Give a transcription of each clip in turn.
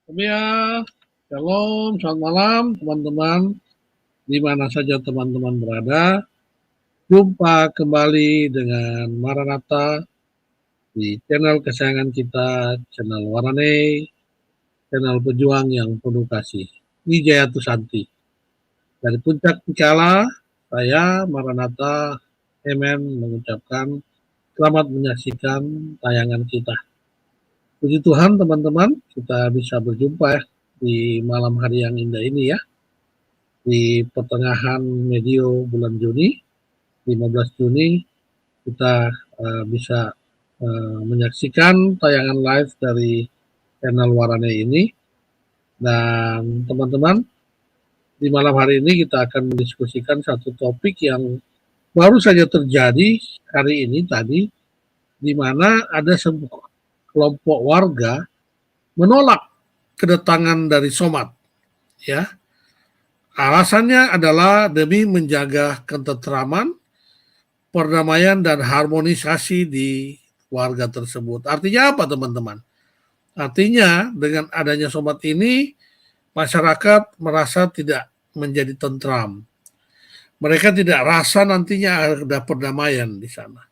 Ya, shalom, selamat malam teman-teman, di mana saja teman-teman berada. Jumpa kembali dengan Maranatha di channel kesayangan kita, channel Warane, channel pejuang yang penuh kasih. Wijaya Tusanti. Dari Puncak Picala, saya Maranatha mengucapkan selamat menyaksikan tayangan kita. Puji Tuhan teman-teman, kita bisa berjumpa ya di malam hari yang indah ini ya. Di pertengahan medio bulan Juni, 15 Juni, kita bisa menyaksikan tayangan live dari channel Warane ini. Dan teman-teman, di malam hari ini kita akan mendiskusikan satu topik yang baru saja terjadi hari ini tadi, di mana ada sebuah kelompok warga menolak kedatangan dari Somad, ya. Alasannya adalah demi menjaga ketentraman, perdamaian dan harmonisasi di warga tersebut. Artinya apa teman-teman? Artinya dengan adanya Somad ini, masyarakat merasa tidak menjadi tentram. Mereka tidak rasa nantinya ada perdamaian di sana.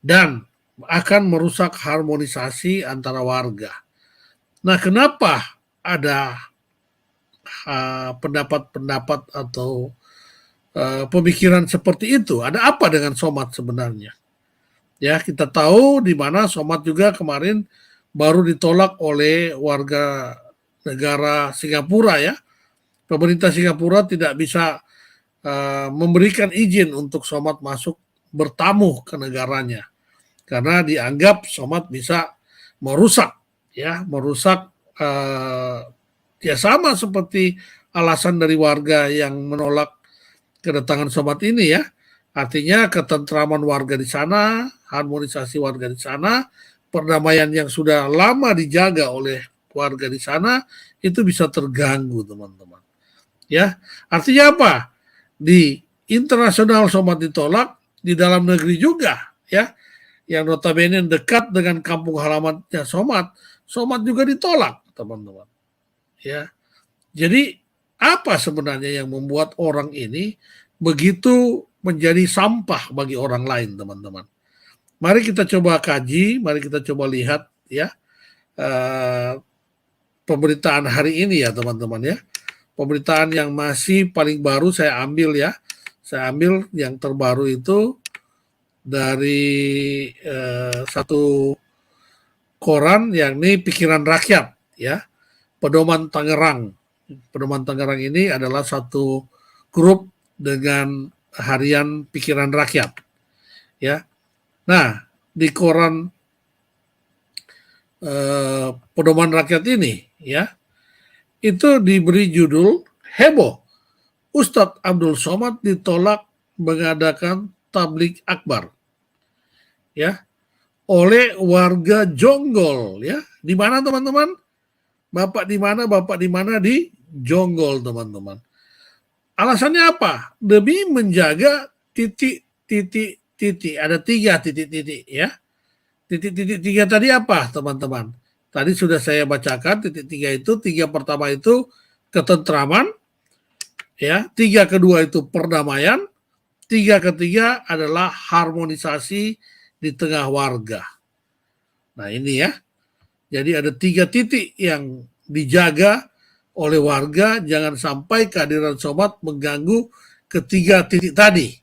Dan akan merusak harmonisasi antara warga. Nah, kenapa ada pendapat-pendapat atau pemikiran seperti itu? Ada apa dengan Somad sebenarnya? Ya, kita tahu di mana Somad juga kemarin baru ditolak oleh warga negara Singapura ya. Pemerintah Singapura tidak bisa memberikan izin untuk Somad masuk bertamu ke negaranya karena dianggap Somad bisa merusak ya sama seperti alasan dari warga yang menolak kedatangan Somad ini ya. Artinya ketentraman warga di sana, harmonisasi warga di sana, perdamaian yang sudah lama dijaga oleh warga di sana itu bisa terganggu teman-teman. Ya, artinya apa? Di internasional Somad ditolak, di dalam negeri juga ya. Yang notabene dekat dengan kampung halamannya Somad, Somad juga ditolak, teman-teman. Ya. Jadi apa sebenarnya yang membuat orang ini begitu menjadi sampah bagi orang lain, teman-teman? Mari kita coba kaji, mari kita coba lihat ya pemberitaan hari ini ya, teman-teman ya. Pemberitaan yang masih paling baru saya ambil ya. Saya ambil yang terbaru itu dari satu koran yakni Pikiran Rakyat ya. Pedoman Tangerang. Pedoman Tangerang ini adalah satu grup dengan harian Pikiran Rakyat. Ya. Nah, di koran Pedoman Rakyat ini ya, itu diberi judul heboh. Ustadz Abdul Somad ditolak mengadakan tablik akbar. Ya. Oleh warga Jonggol ya. Di mana teman-teman? Bapak di mana? Bapak di mana? Di Jonggol, teman-teman. Alasannya apa? Demi menjaga titik-titik. Ada 3 titik-titik ya. Titik-titik 3 tadi apa, teman-teman? Tadi sudah saya bacakan titik 3 itu. 3 pertama itu ketentraman, ya. 3 kedua itu perdamaian. 3 ketiga adalah harmonisasi di tengah warga. Nah ini ya. Jadi ada 3 titik yang dijaga oleh warga, jangan sampai kehadiran Somad mengganggu ketiga titik tadi,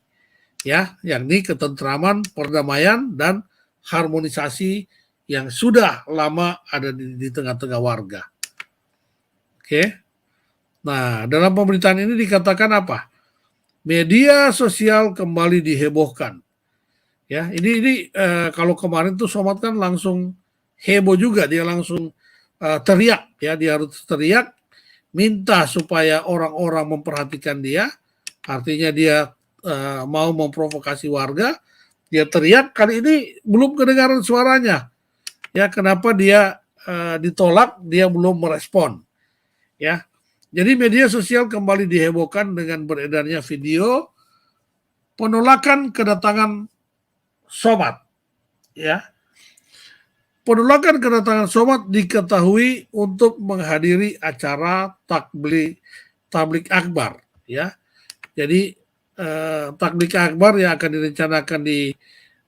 ya, yakni ketentraman, perdamaian, dan harmonisasi yang sudah lama ada di tengah-tengah warga. Oke. Nah, dalam pemberitaan ini dikatakan apa? Media sosial kembali dihebohkan. Ya, ini kalau kemarin tuh Somad kan langsung heboh juga, dia langsung teriak ya, dia harus teriak minta supaya orang-orang memperhatikan dia, artinya dia mau memprovokasi warga, dia teriak. Kali ini belum kedengaran suaranya ya, kenapa dia ditolak, dia belum merespon ya. Jadi media sosial kembali dihebohkan dengan beredarnya video penolakan kedatangan Somad ya. Penolakan kedatangan Somad diketahui untuk menghadiri acara tablik akbar, ya. Jadi tablik akbar yang akan direncanakan di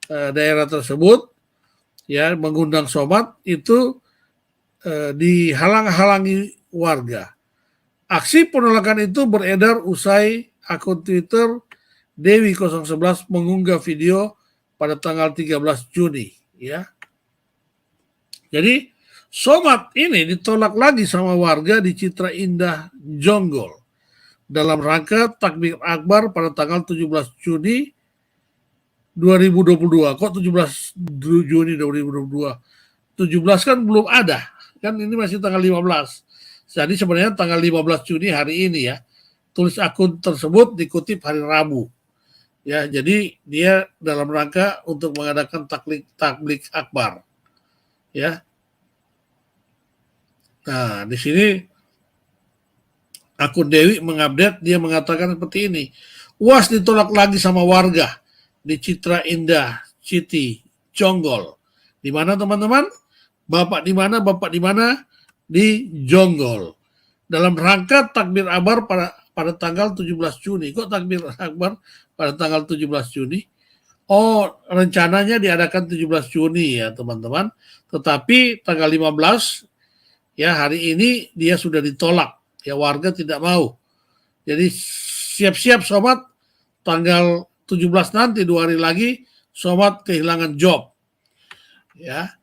daerah tersebut, ya, mengundang Somad itu dihalang-halangi warga. Aksi penolakan itu beredar usai akun Twitter Dewi 011 mengunggah video pada tanggal 13 Juni, ya. Jadi Somad ini ditolak lagi sama warga di Citra Indah Jonggol dalam rangka takbir akbar pada tanggal 17 Juni 2022. Kok 17 Juni 2022? 17 kan belum ada. Kan ini masih tanggal 15. Jadi sebenarnya tanggal 15 Juni hari ini, ya. Tulis akun tersebut dikutip hari Rabu. Ya, jadi dia dalam rangka untuk mengadakan takbir akbar. Ya. Nah, di sini akun Dewi mengupdate, dia mengatakan seperti ini. UAS ditolak lagi sama warga di Citra Indah City Jonggol. Di mana teman-teman? Bapak di mana? Bapak di mana? Di Jonggol. Dalam rangka takbir akbar pada tanggal 17 Juni. Kok takbir akbar pada tanggal 17 Juni? Oh, rencananya diadakan 17 Juni ya teman-teman. Tetapi tanggal 15, ya, hari ini dia sudah ditolak. Ya, warga tidak mau. Jadi siap-siap Somad, tanggal 17 nanti 2 hari lagi Somad kehilangan job. Ya.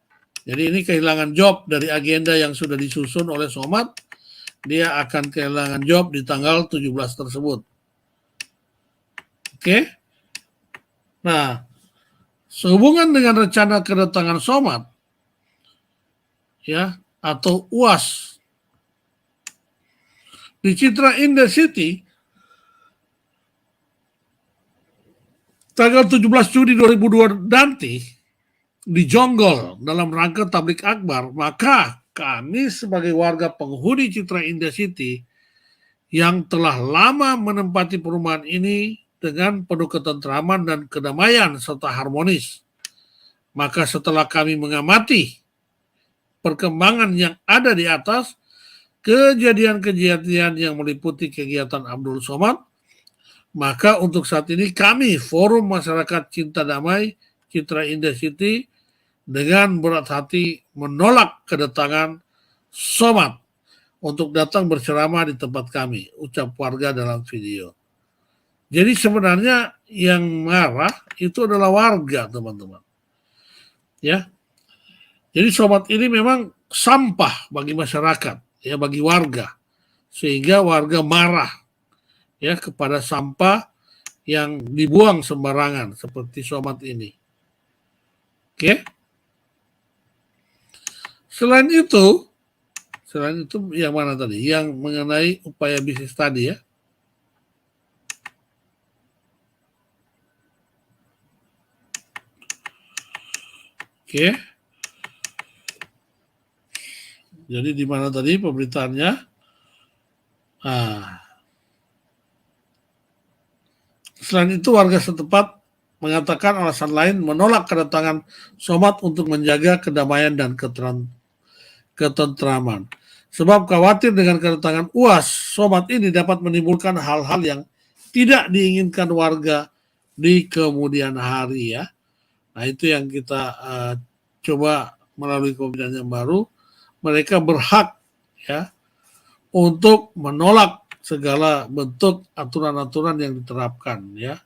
Jadi ini kehilangan job dari agenda yang sudah disusun oleh Somad. Dia akan kehilangan job di tanggal 17 tersebut. Oke. Nah, sehubungan dengan rencana kedatangan Somad, ya, atau UAS di Citra Indah City tanggal 17 Juni 2002 nanti di Jonggol dalam rangka tablik akbar, maka kami sebagai warga penghuni Citra Indah City yang telah lama menempati perumahan ini dengan penuh ketentraman dan kedamaian serta harmonis. Maka setelah kami mengamati perkembangan yang ada di atas, kejadian-kejadian yang meliputi kegiatan Abdul Somad, maka untuk saat ini kami, Forum Masyarakat Cinta Damai Citra Indah City, dengan berat hati menolak kedatangan Somad untuk datang berceramah di tempat kami, ucap warga dalam video. Jadi sebenarnya yang marah itu adalah warga, teman-teman. Ya. Jadi Somad ini memang sampah bagi masyarakat, ya, bagi warga. Sehingga warga marah, ya, kepada sampah yang dibuang sembarangan seperti Somad ini. Oke. Selain itu yang mana tadi? Yang mengenai upaya bisnis tadi, ya. Oke. Jadi di mana tadi pemberitaannya? Selain itu warga setempat mengatakan alasan lain menolak kedatangan Somad untuk menjaga kedamaian dan ketentraman. Sebab khawatir dengan kedatangan UAS Somad ini dapat menimbulkan hal-hal yang tidak diinginkan warga di kemudian hari, ya. Nah, itu yang kita coba melalui pemilihan yang baru. Mereka berhak, ya, untuk menolak segala bentuk aturan-aturan yang diterapkan, ya.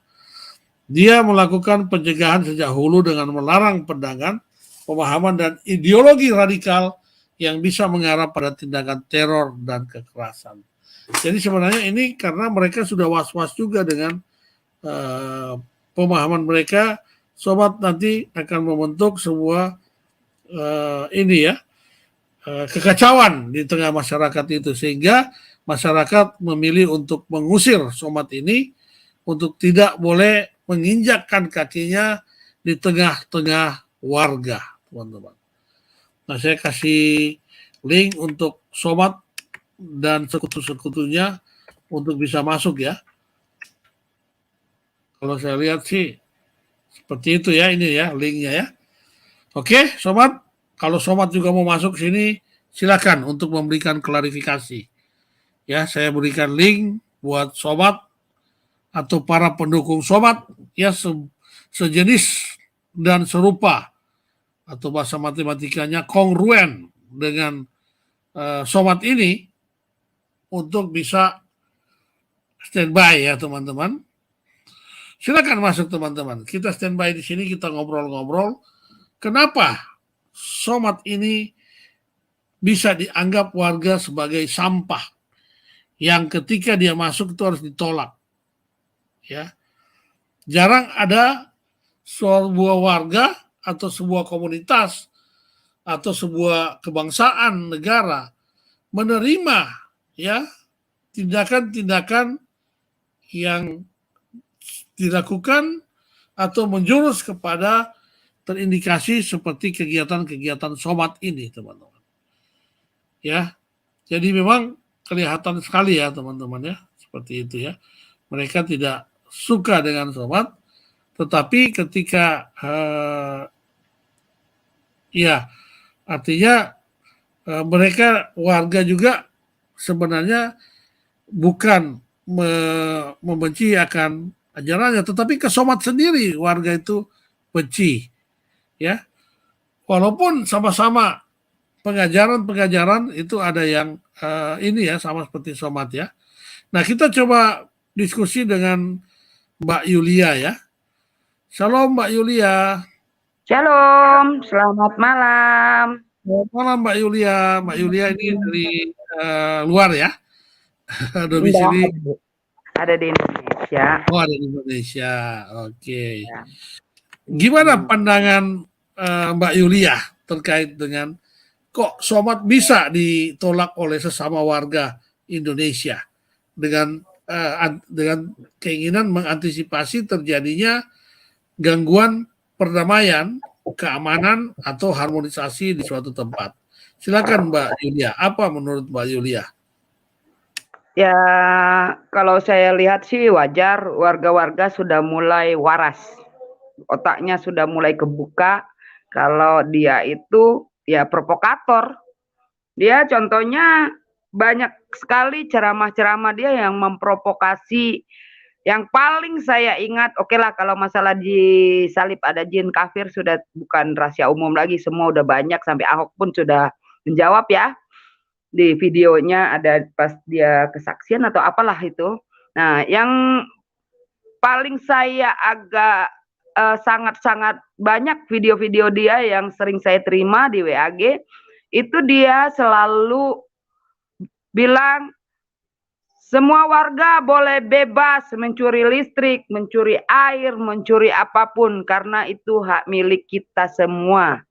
Dia melakukan pencegahan sejak hulu dengan melarang pandangan, pemahaman dan ideologi radikal yang bisa mengarah pada tindakan teror dan kekerasan. Jadi sebenarnya ini karena mereka sudah was-was juga dengan pemahaman mereka. Sobat nanti akan membentuk sebuah kekacauan di tengah masyarakat itu, sehingga masyarakat memilih untuk mengusir Somad ini untuk tidak boleh menginjakkan kakinya di tengah-tengah warga, teman-teman. Nah, saya kasih link untuk Somad dan sekutu-sekutunya untuk bisa masuk, ya. Kalau saya lihat sih seperti itu, ya, ini ya linknya, ya. Oke, Sobat, kalau Somat juga mau masuk sini, silakan untuk memberikan klarifikasi. Ya, saya berikan link buat Somat atau para pendukung Somat ya sejenis dan serupa atau bahasa matematikanya kongruen dengan Somat ini untuk bisa standby ya teman-teman. Silakan masuk teman-teman. Kita standby di sini, kita ngobrol-ngobrol. Kenapa Somat ini bisa dianggap warga sebagai sampah yang ketika dia masuk itu harus ditolak. Ya, jarang ada sebuah warga atau sebuah komunitas atau sebuah kebangsaan negara menerima ya tindakan-tindakan yang dilakukan atau menjurus kepada terindikasi seperti kegiatan-kegiatan Somat ini, teman-teman. Ya, jadi memang kelihatan sekali ya, teman-teman ya, seperti itu ya. Mereka tidak suka dengan Somat, tetapi ketika ya artinya mereka warga juga sebenarnya bukan membenci akan ajarannya, tetapi ke Somat sendiri warga itu benci, ya. Walaupun sama-sama pengajaran itu ada yang ini ya sama seperti Somat ya. Nah kita coba diskusi dengan Mbak Yulia ya. Shalom Mbak Yulia. Shalom, selamat malam. Selamat malam Mbak Yulia. Mbak Yulia ini dari luar ya. Domisili ada di Indonesia. Oh, ada di Indonesia. Oke. Ya. Gimana pandangan Mbak Yulia terkait dengan kok Somat bisa ditolak oleh sesama warga Indonesia dengan keinginan mengantisipasi terjadinya gangguan perdamaian, keamanan atau harmonisasi di suatu tempat. Silakan Mbak Yulia, apa menurut Mbak Yulia? Ya, kalau saya lihat sih wajar, warga-warga sudah mulai waras. Otaknya sudah mulai kebuka kalau dia itu ya provokator. Dia contohnya banyak sekali ceramah-ceramah dia yang memprovokasi. Yang paling saya ingat, oke lah kalau masalah di salib ada jin kafir sudah bukan rahasia umum lagi, semua udah banyak sampai Ahok pun sudah menjawab ya. Di videonya ada pas dia kesaksian atau apalah itu. Nah, yang paling saya agak sangat-sangat banyak video-video dia yang sering saya terima di WAG, itu dia selalu bilang semua warga boleh bebas mencuri listrik, mencuri air, mencuri apapun karena itu hak milik kita semua.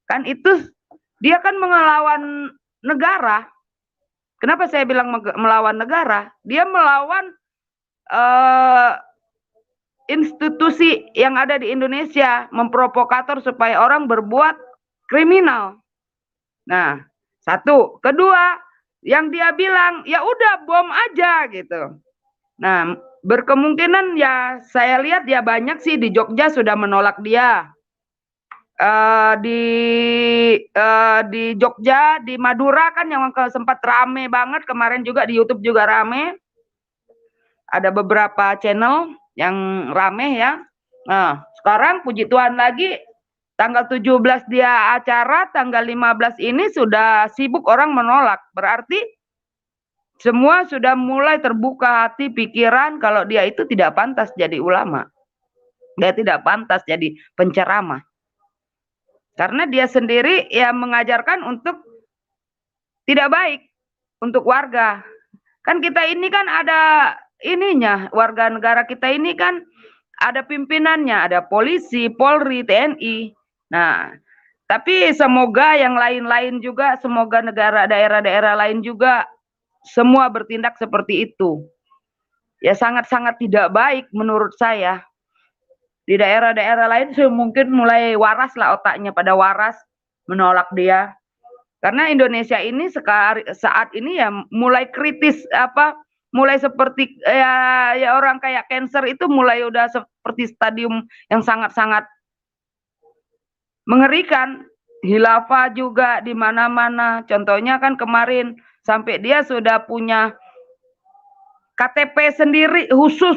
Kan itu dia kan melawan negara. Kenapa saya bilang melawan negara? Dia melawan institusi yang ada di Indonesia, memprovokator supaya orang berbuat kriminal. Nah, satu. Kedua, yang dia bilang, ya udah bom aja gitu. Nah, berkemungkinan ya saya lihat ya banyak sih di Jogja sudah menolak dia. Di Jogja, di Madura kan yang sempat rame banget kemarin juga di YouTube juga rame. Ada beberapa channel yang rame ya. Nah, sekarang puji Tuhan lagi tanggal 17 dia acara, tanggal 15 ini sudah sibuk orang menolak. Berarti semua sudah mulai terbuka hati pikiran kalau dia itu tidak pantas jadi ulama. Dia tidak pantas jadi penceramah. Karena dia sendiri ya mengajarkan untuk tidak baik untuk warga. Kan kita ini kan ada ininya, warga negara kita ini kan ada pimpinannya, ada polisi, Polri, TNI. Nah, tapi semoga yang lain-lain juga, semoga negara daerah-daerah lain juga semua bertindak seperti itu. Ya sangat-sangat tidak baik menurut saya. Di daerah-daerah lain mungkin mulai waras lah otaknya, pada waras menolak dia. Karena Indonesia ini saat ini ya mulai kritis, mulai seperti ya orang kayak cancer itu mulai udah seperti stadium yang sangat-sangat mengerikan. hilafah juga di mana-mana. Contohnya kan kemarin sampai dia sudah punya KTP sendiri khusus.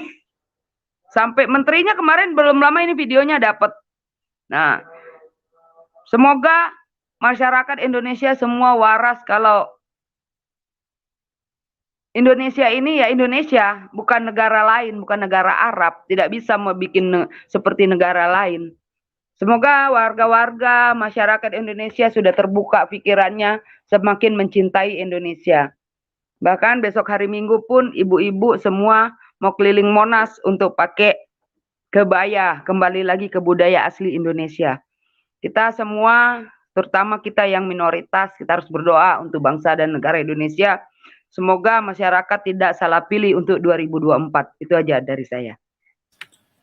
Sampai menterinya kemarin belum lama ini videonya dapat. Nah, semoga masyarakat Indonesia semua waras kalau Indonesia ini ya Indonesia, bukan negara lain, bukan negara Arab. Tidak bisa mau bikin seperti negara lain. Semoga warga-warga masyarakat Indonesia sudah terbuka pikirannya, semakin mencintai Indonesia. Bahkan besok hari Minggu pun ibu-ibu semua mau keliling Monas untuk pakai kebaya, kembali lagi ke budaya asli Indonesia. Kita semua, terutama kita yang minoritas, kita harus berdoa untuk bangsa dan negara Indonesia. Semoga masyarakat tidak salah pilih untuk 2024. Itu aja dari saya.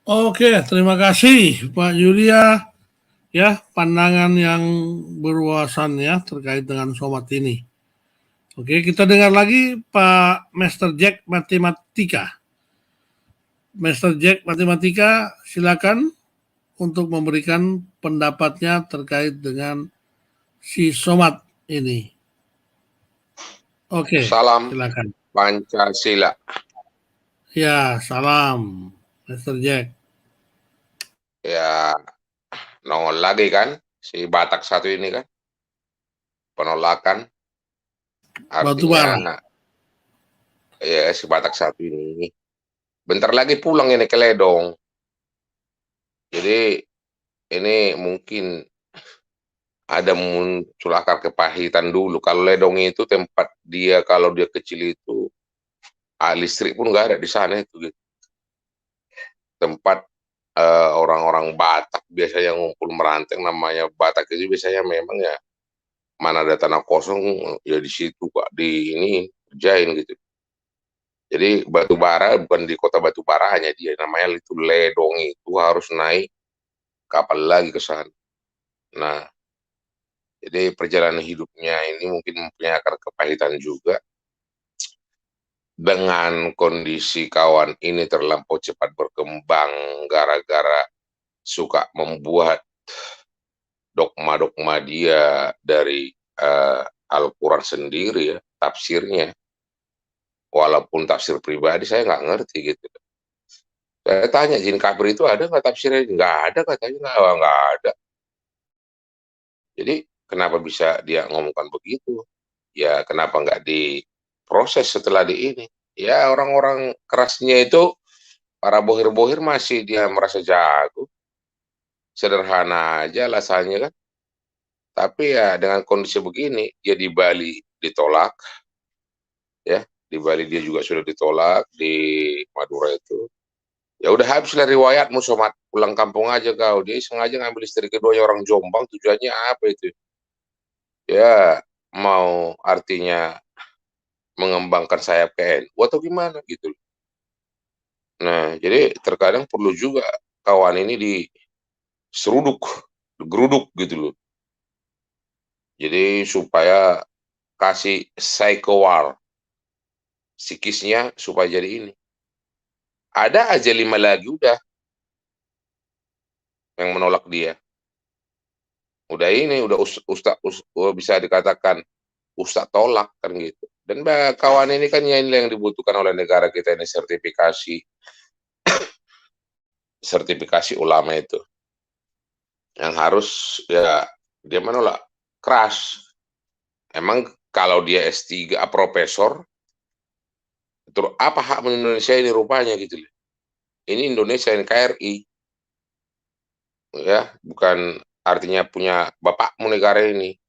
Oke, terima kasih Pak Yulia ya pandangan yang berwawasan ya terkait dengan somat ini. Oke, kita dengar lagi Pak Master Jack Matematika. Master Jack Matematika, silakan untuk memberikan pendapatnya terkait dengan si somat ini. Oke, Salam silakan. Pancasila. Ya, salam Master Jack. Ya, nongol lagi kan si Batak satu ini kan. Penolakan. Batubara. Artinya ya si Batak satu ini bentar lagi pulang ini ke Ledong. Jadi ini mungkin ada muncul akar kepahitan dulu. Kalau Ledong itu tempat dia kalau dia kecil itu listrik pun nggak ada di sana itu gitu. Tempat orang-orang Batak biasanya ngumpul meranteng, namanya Batak itu biasanya memang ya mana ada tanah kosong ya di situ Pak di ini kerjain gitu. Jadi Batubara bukan di kota Batubara hanya dia, namanya itu Ledong, itu harus naik kapal lagi ke sana. Nah, jadi perjalanan hidupnya ini mungkin mempunyai akar kepahitan juga. Dengan kondisi kawan ini terlampau cepat berkembang gara-gara suka membuat dogma-dogma dia dari Al-Quran sendiri ya, tafsirnya. Walaupun tafsir pribadi saya nggak ngerti gitu. Saya tanya jin kafir itu ada nggak tafsirnya? Nggak ada katanya, nggak ada. Jadi kenapa bisa dia ngomongkan begitu? Ya kenapa nggak diproses setelah di ini? Ya orang-orang kerasnya itu, para bohir-bohir masih dia merasa jago. Sederhana aja alasannya kan. Tapi ya dengan kondisi begini, dia di Bali ditolak. Ya, di Bali dia juga sudah ditolak, di Madura itu. Ya udah habislah riwayatmu somat, pulang kampung aja kau. Dia sengaja ngambil istri keduanya orang Jombang, tujuannya apa itu? Ya mau artinya mengembangkan sayap PNU atau gimana gitu. Nah, jadi terkadang perlu juga kawan ini diseruduk, digeruduk gitu loh. Jadi supaya kasih psycho war psikisnya supaya jadi ini. Ada aja 5 lagi udah yang menolak dia. Udah ini, udah bisa dikatakan ustaz tolak kan gitu. Dan kawan ini kan yang dibutuhkan oleh negara kita ini sertifikasi ulama itu. Yang harus ya dia menolak keras. Emang kalau dia S3 profesor, terus apa hak Indonesia ini rupanya gitu. Ini Indonesia NKRI. Ya, bukan artinya punya bapakmu negara ini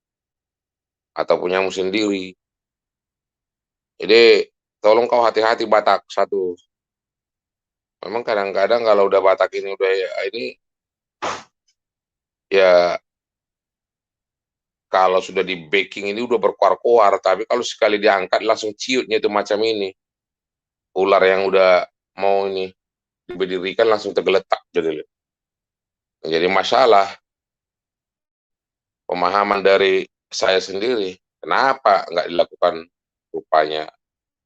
atau punyamu sendiri. Jadi tolong kau hati-hati Batak satu. Memang kadang-kadang kalau udah Batak ini udah ya, ini ya kalau sudah di baking ini udah berkuar-kuar, tapi kalau sekali diangkat langsung ciutnya itu macam ini. Ular yang udah mau ini diberdirikan langsung tergeletak gitu. Jadi masalah pemahaman dari saya sendiri, kenapa nggak dilakukan rupanya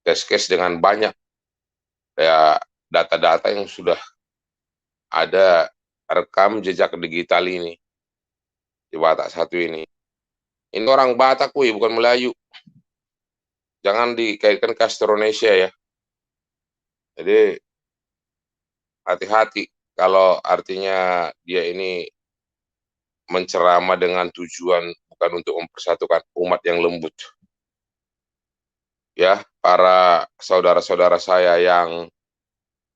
test case dengan banyak ya data-data yang sudah ada rekam jejak digital ini di Batak satu ini. Ini orang Batak, wih, bukan Melayu. Jangan dikaitkan ke Astronesia ya. Jadi hati-hati kalau artinya dia ini menceramah dengan tujuan bukan untuk mempersatukan umat yang lembut. Ya, para saudara-saudara saya yang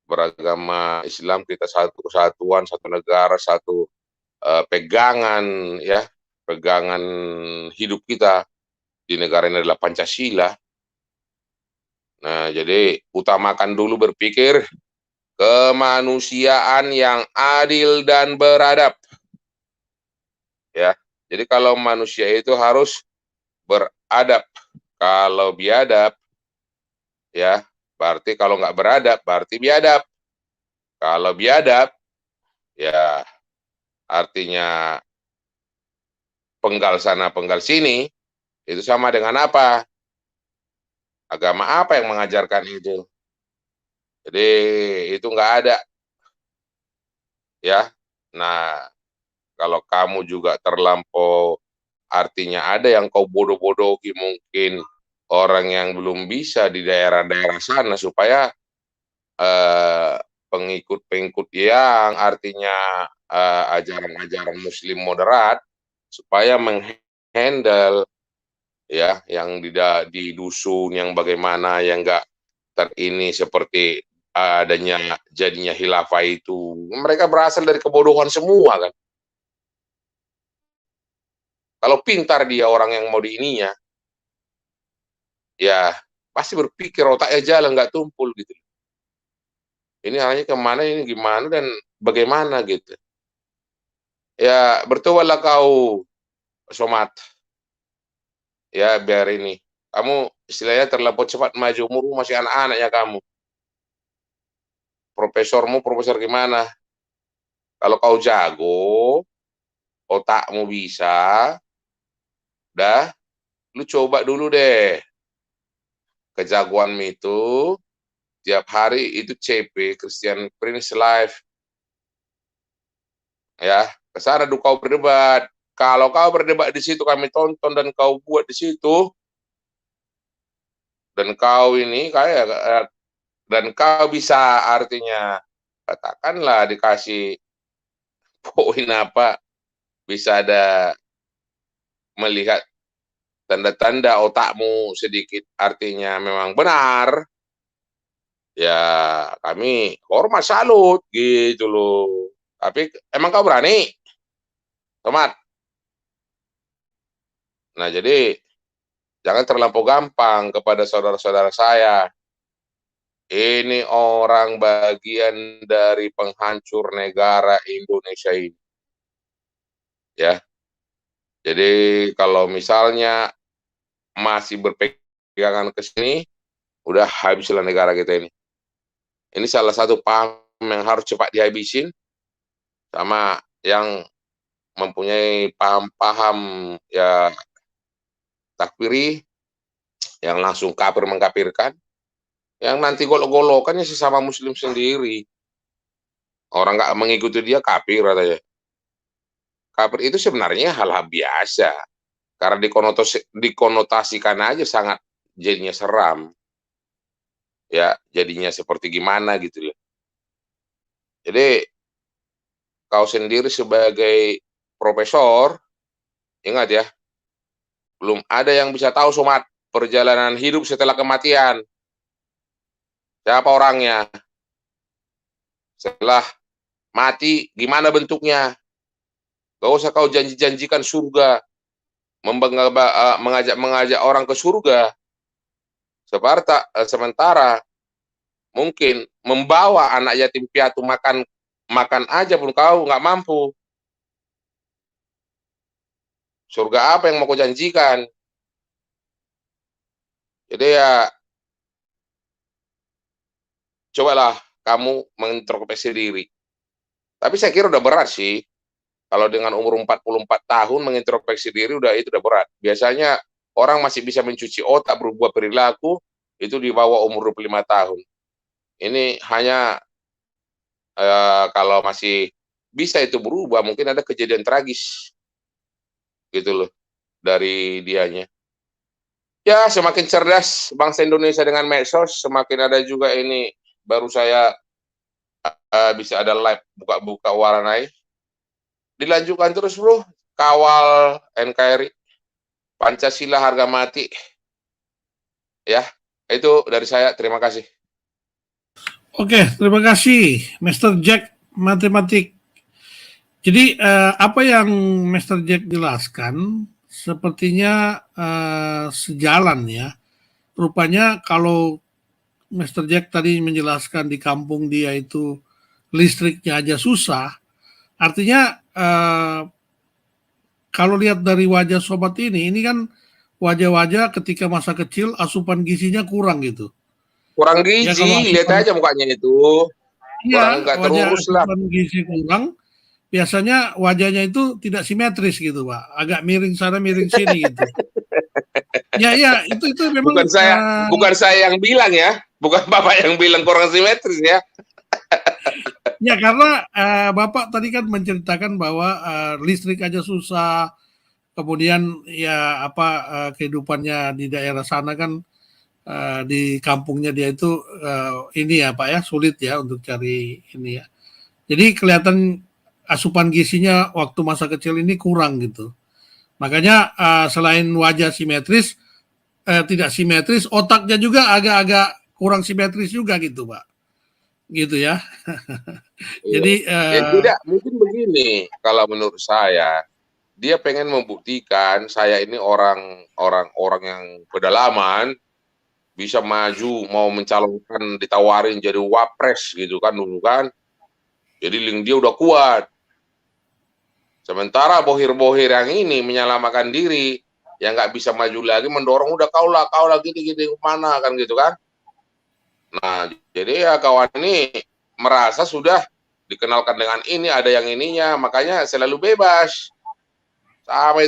beragama Islam, kita satu kesatuan, satu negara, satu pegangan ya, pegangan hidup kita di negara ini adalah Pancasila. Nah, jadi utamakan dulu berpikir kemanusiaan yang adil dan beradab. Ya. Jadi kalau manusia itu harus beradab. Kalau biadab ya, berarti kalau nggak beradab berarti biadab. Kalau biadab ya artinya penggal sana penggal sini, itu sama dengan apa? Agama apa yang mengajarkan itu? Jadi itu nggak ada ya. Nah, kalau kamu juga terlampau artinya ada yang kau bodoh-bodohi mungkin orang yang belum bisa di daerah-daerah sana supaya pengikut-pengikut yang artinya ajaran-ajaran Muslim moderat supaya menghandle ya yang di dusun yang bagaimana yang enggak ini seperti adanya jadinya khilafah itu. Mereka berasal dari kebodohan semua kan. Kalau pintar dia orang yang mau diininya, ya pasti berpikir otaknya jalan nggak tumpul gitu. Ini arahnya kemana, ini gimana dan bagaimana gitu. Ya bertobatlah kau, Somat. Ya biar ini. Kamu istilahnya terlampau cepat maju umur masih anak-anak ya kamu. Profesor gimana? Kalau kau jago, otakmu bisa, dah, lu coba dulu deh. Kejagoanmu itu, tiap hari itu CP, Christian Prince Live. Ya, kesana dulu kau berdebat. Kalau kau berdebat di situ kami tonton dan kau buat di situ, dan kau ini kayak dan kau bisa artinya katakanlah dikasih poin apa, bisa ada melihat tanda-tanda otakmu sedikit artinya memang benar, ya kami hormat salut gitu loh. Tapi emang kau berani, Tomat? Nah jadi jangan terlampau gampang kepada saudara-saudara saya. Ini orang bagian dari penghancur negara Indonesia ini. Ya. Jadi kalau misalnya masih berpegangan ke sini, udah habislah negara kita ini. Ini salah satu paham yang harus cepat dihabisin sama yang mempunyai paham-paham ya takfiri yang langsung kafir mengkafirkan, yang nanti golok-golokannya sesama muslim sendiri. Orang nggak mengikuti dia kafir katanya. Kafir itu sebenarnya hal-hal biasa. Karena dikonotasikan aja sangat jadinya seram. Ya, jadinya seperti gimana gitu loh. Jadi kau sendiri sebagai profesor, ingat ya, belum ada yang bisa tahu Somat perjalanan hidup setelah kematian. Siapa orangnya? Setelah mati, gimana bentuknya? Gak usah kau janji-janjikan surga, mengajak orang ke surga. Sementara mungkin membawa anak yatim piatu makan aja pun kau nggak mampu. Surga apa yang mau kau janjikan? Jadi ya cobalah kamu mengintrospeksi diri. Tapi saya kira udah berat sih. Kalau dengan umur 44 tahun mengintrospeksi diri itu udah berat. Biasanya orang masih bisa mencuci otak berubah perilaku itu di bawah umur 25 tahun. Ini hanya kalau masih bisa itu berubah, mungkin ada kejadian tragis. Gitu loh. dari dianya. Ya, semakin cerdas bangsa Indonesia dengan medsos, semakin ada juga ini, baru saya bisa ada live buka-buka Waranai. Dilanjutkan terus bro, kawal NKRI, Pancasila harga mati. Ya, itu dari saya, terima kasih. Oke, terima kasih Mr. Jack Matematik. Jadi apa yang Mr. Jack jelaskan sepertinya sejalan ya. Rupanya kalau Mr. Jack tadi menjelaskan di kampung dia itu listriknya aja susah, artinya kalau lihat dari wajah sobat ini kan wajah-wajah ketika masa kecil asupan gizinya kurang gitu. Kurang Ya kalau gizi, lihat asupan, aja mukanya itu. Kurang iya nggak wajah terurus lah. asupan gizi kurang, biasanya wajahnya itu tidak simetris gitu Pak, agak miring sana miring sini gitu. Ya itu memang Bukan saya yang bilang ya, bukan Bapak yang bilang kurang simetris ya. ya karena Bapak tadi kan menceritakan bahwa listrik aja susah, kemudian ya kehidupannya di daerah sana kan di kampungnya dia itu ini ya Pak ya sulit ya untuk cari ini ya. Jadi kelihatan asupan gizinya waktu masa kecil ini kurang gitu. Makanya selain wajah simetris, tidak simetris, otaknya juga agak-agak kurang simetris juga gitu Pak. Gitu ya. Jadi tidak, mungkin begini kalau menurut saya, dia pengen membuktikan saya ini orang yang pedalaman, bisa maju, mau mencalonkan, ditawarin jadi wapres gitu kan dulu kan. Jadi link dia udah kuat. Sementara bohir-bohir yang ini menyelamatkan diri, yang nggak bisa maju lagi, mendorong udah kau lah gini kemana kan gitu kan. Nah, jadi ya kawan ini merasa sudah dikenalkan dengan ini, ada yang ininya, makanya selalu bebas.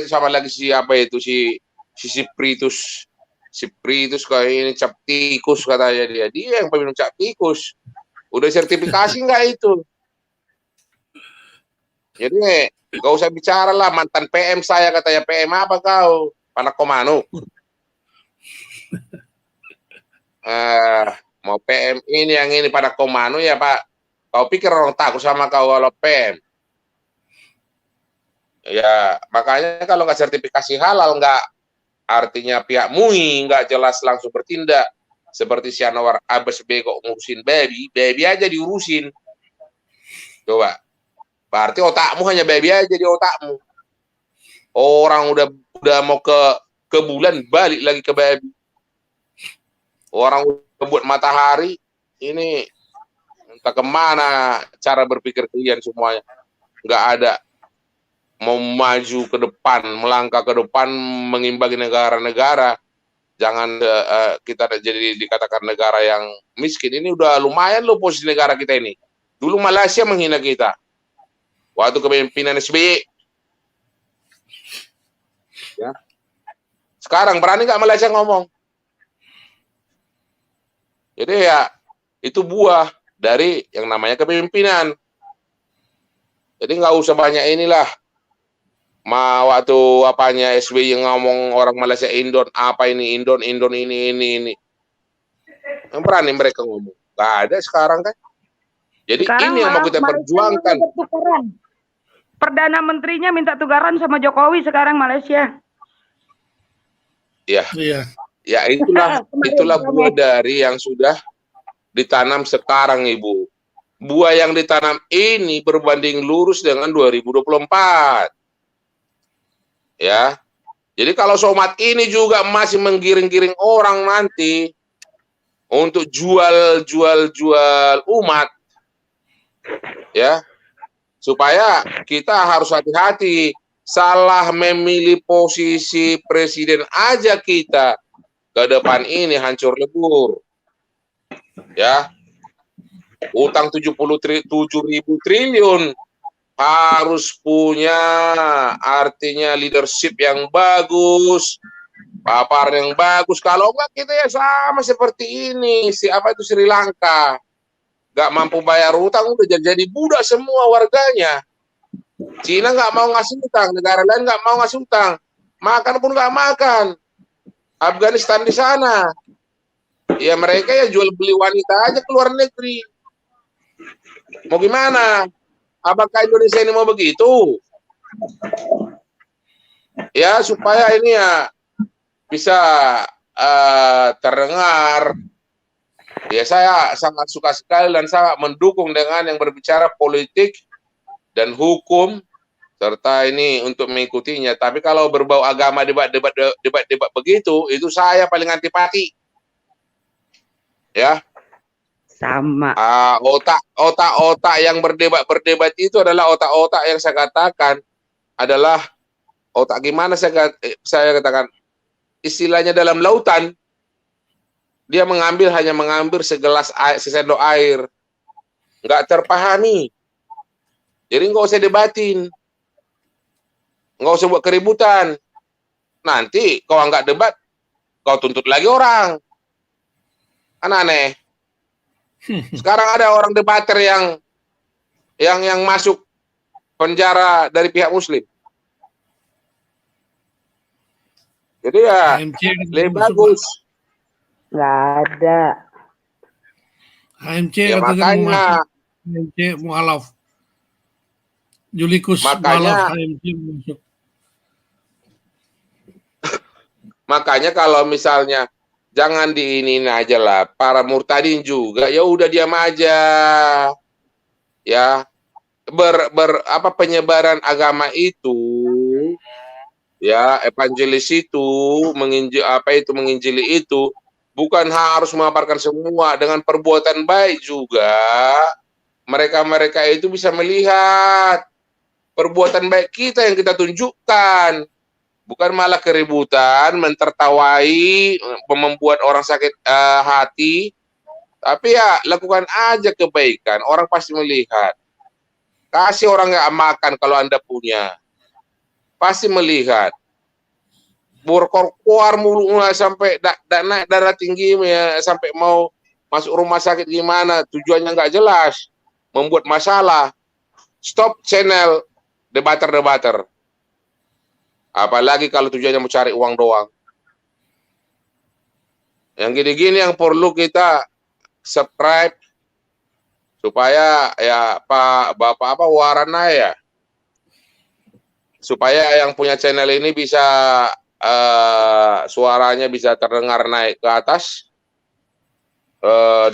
Sama lagi siapa itu si Sipritus. Sipritus kayak ini cap tikus katanya dia yang peminum cap tikus. Udah sertifikasi nggak itu? Jadi gak usah bicara lah, mantan PM saya katanya. PM apa kau? Panakomanu. Mau PM ini yang ini Panakomanu ya Pak. Kau pikir orang takut sama kau kalau PM? Ya makanya kalau nggak sertifikasi halal, nggak artinya pihak MUI nggak jelas langsung bertindak. Seperti si Anwar Abbas bego ngurusin baby aja diurusin. Coba. Berarti otakmu hanya baby aja di otakmu. Orang udah mau ke bulan, balik lagi ke baby. Orang udah buat matahari, ini entah kemana cara berpikir kalian semuanya. Nggak ada mau maju ke depan, melangkah ke depan, mengimbangi negara-negara. Jangan kita jadi dikatakan negara yang miskin. Ini udah lumayan loh posisi negara kita ini. Dulu Malaysia menghina kita. Waktu kepemimpinan SBY. Ya. Sekarang berani nggak Malaysia ngomong? Jadi ya itu buah dari yang namanya kepemimpinan. Jadi nggak usah banyak inilah. Waktu apanya SBY yang ngomong orang Malaysia Indon apa ini Indon ini. Yang berani mereka ngomong. Nggak ada sekarang kan. Jadi sekarang ini yang mau kita perjuangkan. Perdana Menterinya minta tukaran sama Jokowi sekarang Malaysia. Ya, ya itulah buah dari yang sudah ditanam sekarang Ibu. Buah yang ditanam ini berbanding lurus dengan 2024. Ya, jadi kalau somat ini juga masih menggiring-giring orang nanti untuk jual umat, ya. Supaya kita harus hati-hati, salah memilih posisi presiden aja kita ke depan ini hancur lebur. Ya. Utang 77.000 triliun harus punya artinya leadership yang bagus, papar yang bagus. Kalau enggak kita ya sama seperti ini, siapa itu Sri Lanka. Nggak mampu bayar utang, udah jadi budak semua warganya. Cina nggak mau ngasih utang, negara lain nggak mau ngasih utang. makan pun nggak makan. Afghanistan di sana, ya mereka ya jual beli wanita aja ke luar negeri. Mau gimana? Apakah Indonesia ini mau begitu? Ya supaya ini ya bisa terdengar. Ya saya sangat suka sekali dan sangat mendukung dengan yang berbicara politik dan hukum serta ini untuk mengikutinya. Tapi kalau berbau agama debat begitu, itu saya paling antipati. Ya. Sama. Otak-otak yang berdebat itu adalah otak-otak yang saya katakan adalah otak gimana saya katakan istilahnya dalam lautan. Dia hanya mengambil segelas air, sesendok air, nggak terpahami. Jadi nggak usah debatin, nggak usah buat keributan. Nanti kalau nggak debat, kau tuntut lagi orang. Kan aneh. Sekarang ada orang debater yang masuk penjara dari pihak Muslim. Jadi ya lebih bagus. Nggak ada. HMC Ya makanya. HMC mualaf. Julikus makanya, mualaf HMC masuk. Makanya kalau misalnya jangan diinin aja lah, para murtadin juga ya udah diam aja. Ya. Penyebaran agama itu ya evangelis itu menginjili itu bukan harus memaparkan semua, dengan perbuatan baik juga mereka itu bisa melihat perbuatan baik kita yang kita tunjukkan, bukan malah keributan, mentertawai, membuat orang sakit hati. Tapi ya lakukan aja kebaikan, orang pasti melihat. Kasih orang yang makan kalau Anda punya, pasti melihat. Berkor-kor mulu sampai naik darah tinggi ya, sampai mau masuk rumah sakit gimana, tujuannya nggak jelas, membuat masalah. Stop channel debater. Apalagi kalau tujuannya mau cari uang doang. Yang gini-gini yang perlu kita subscribe supaya ya Bapak Warana ya, supaya yang punya channel ini bisa suaranya bisa terdengar naik ke atas,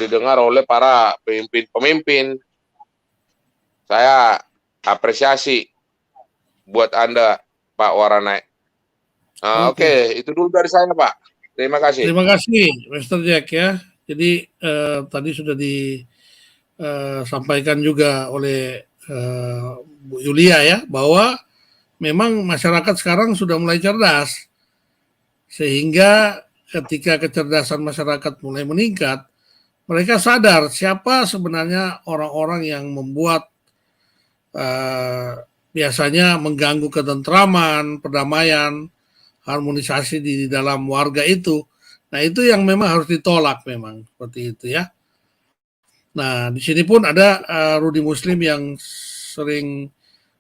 didengar oleh para pemimpin. Saya apresiasi buat Anda, Pak Warana. Oke, itu dulu dari saya, Pak. Terima kasih. Terima kasih, Mr. Jack ya. Jadi tadi sudah disampaikan juga oleh Bu Yulia ya, bahwa memang masyarakat sekarang sudah mulai cerdas. Sehingga ketika kecerdasan masyarakat mulai meningkat, mereka sadar siapa sebenarnya orang-orang yang membuat biasanya mengganggu ketentraman, perdamaian, harmonisasi di dalam warga itu. Nah, itu yang memang harus ditolak memang, seperti itu ya. Nah, di sini pun ada Rudy Muslim yang sering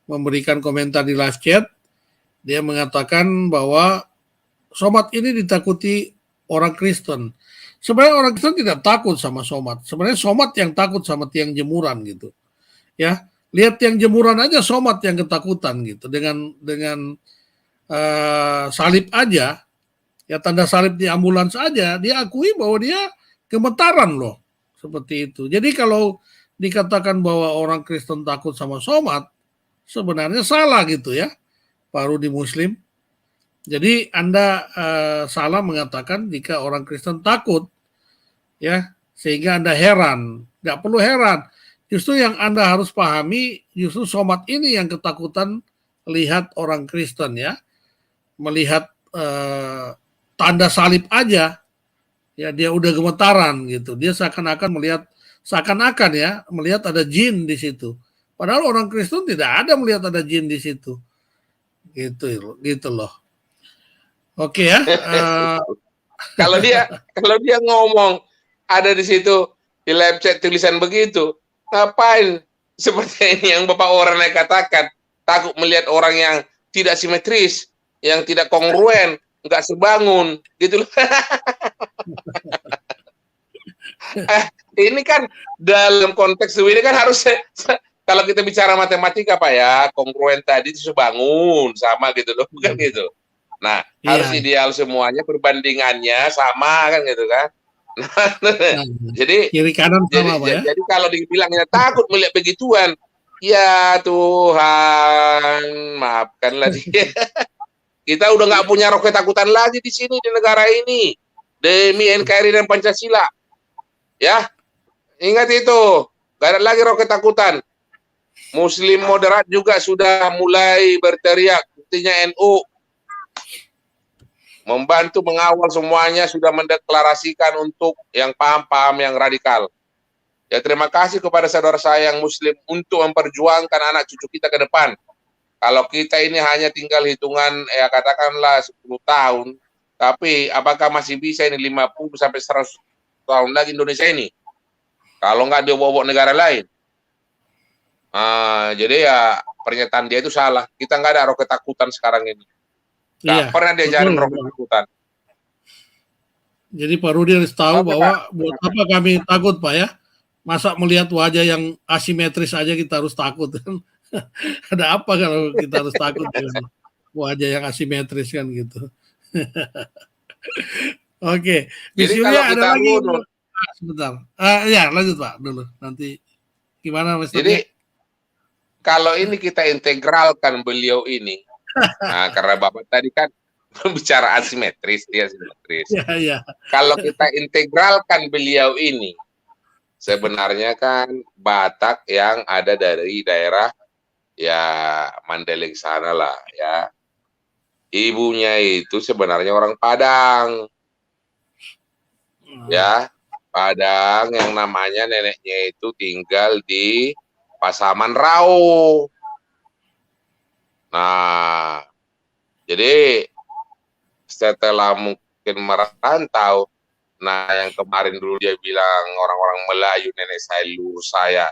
memberikan komentar di live chat. Dia mengatakan bahwa Somad ini ditakuti orang Kristen. Sebenarnya orang Kristen tidak takut sama Somad. Sebenarnya Somad yang takut sama tiang jemuran gitu. Ya, lihat tiang jemuran aja Somad yang ketakutan gitu. Dengan salib aja, ya tanda salib di ambulans aja, dia akui bahwa dia gemetaran loh. Seperti itu. Jadi kalau dikatakan bahwa orang Kristen takut sama Somad, sebenarnya salah gitu ya, Pak Rudy Muslim. Jadi Anda salah mengatakan jika orang Kristen takut, ya, sehingga Anda heran. Nggak perlu heran. Justru yang Anda harus pahami, justru Somad ini yang ketakutan lihat orang Kristen ya, melihat tanda salib aja, ya dia udah gemetaran gitu. Dia seakan-akan melihat ada jin di situ. Padahal orang Kristen tidak ada melihat ada jin di situ. Gitu loh. Oke ya. Kalau dia ngomong ada di situ di live chat tulisan begitu, ngapain seperti ini yang Bapak Warana katakan, takut melihat orang yang tidak simetris, yang tidak kongruen, nggak sebangun, gitu loh. Ini kan dalam konteks ini kan harus kalau kita bicara matematika Pak ya, kongruen tadi itu sebangun sama gitu loh, bukan gitu. Nah, harus Iya. ideal semuanya, perbandingannya sama kan gitu kan. Nah, Jadi kiri kanan sama Pak ya. jadi kalau dibilangnya takut melihat begituan, ya Tuhan, maafkanlah dia. Kita udah nggak punya roket takutan lagi di sini di negara ini demi NKRI dan Pancasila. Ya, ingat itu, nggak ada lagi roket takutan. Muslim moderat juga sudah mulai berteriak, buktinya NU membantu mengawal semuanya, sudah mendeklarasikan untuk yang paham-paham yang radikal. Ya terima kasih kepada saudara saya yang Muslim untuk memperjuangkan anak cucu kita ke depan. Kalau kita ini hanya tinggal hitungan ya katakanlah 10 tahun, tapi apakah masih bisa ini 50 sampai 100 tahun lagi Indonesia ini? Kalau nggak dibawa negara lain. Jadi ya pernyataan dia itu salah. Kita nggak ada roket takutan sekarang ini. Nggak pernah diajarin roket takutan. Jadi Pak Rudi harus tahu bahwa buat apa kami takut Pak ya? Masa melihat wajah yang asimetris aja kita harus takut kan? Ada apa kalau kita harus takut dengan wajah yang asimetris kan gitu? Oke, jadi kalau kita ada lagi sebentar. Ya lanjut Pak dulu. Nanti gimana Mas? Jadi kalau ini kita integralkan beliau ini, nah, karena Bapak tadi kan bicara asimetris, dia simetris. Ya. Kalau kita integralkan beliau ini, sebenarnya kan Batak yang ada dari daerah ya Mandailing sana lah ya. Ibunya itu sebenarnya orang Padang. Ya, Padang yang namanya neneknya itu tinggal di Pasaman Rau. Nah, jadi setelah mungkin merantau, nah yang kemarin dulu dia bilang orang-orang Melayu, nenek saya, leluhur saya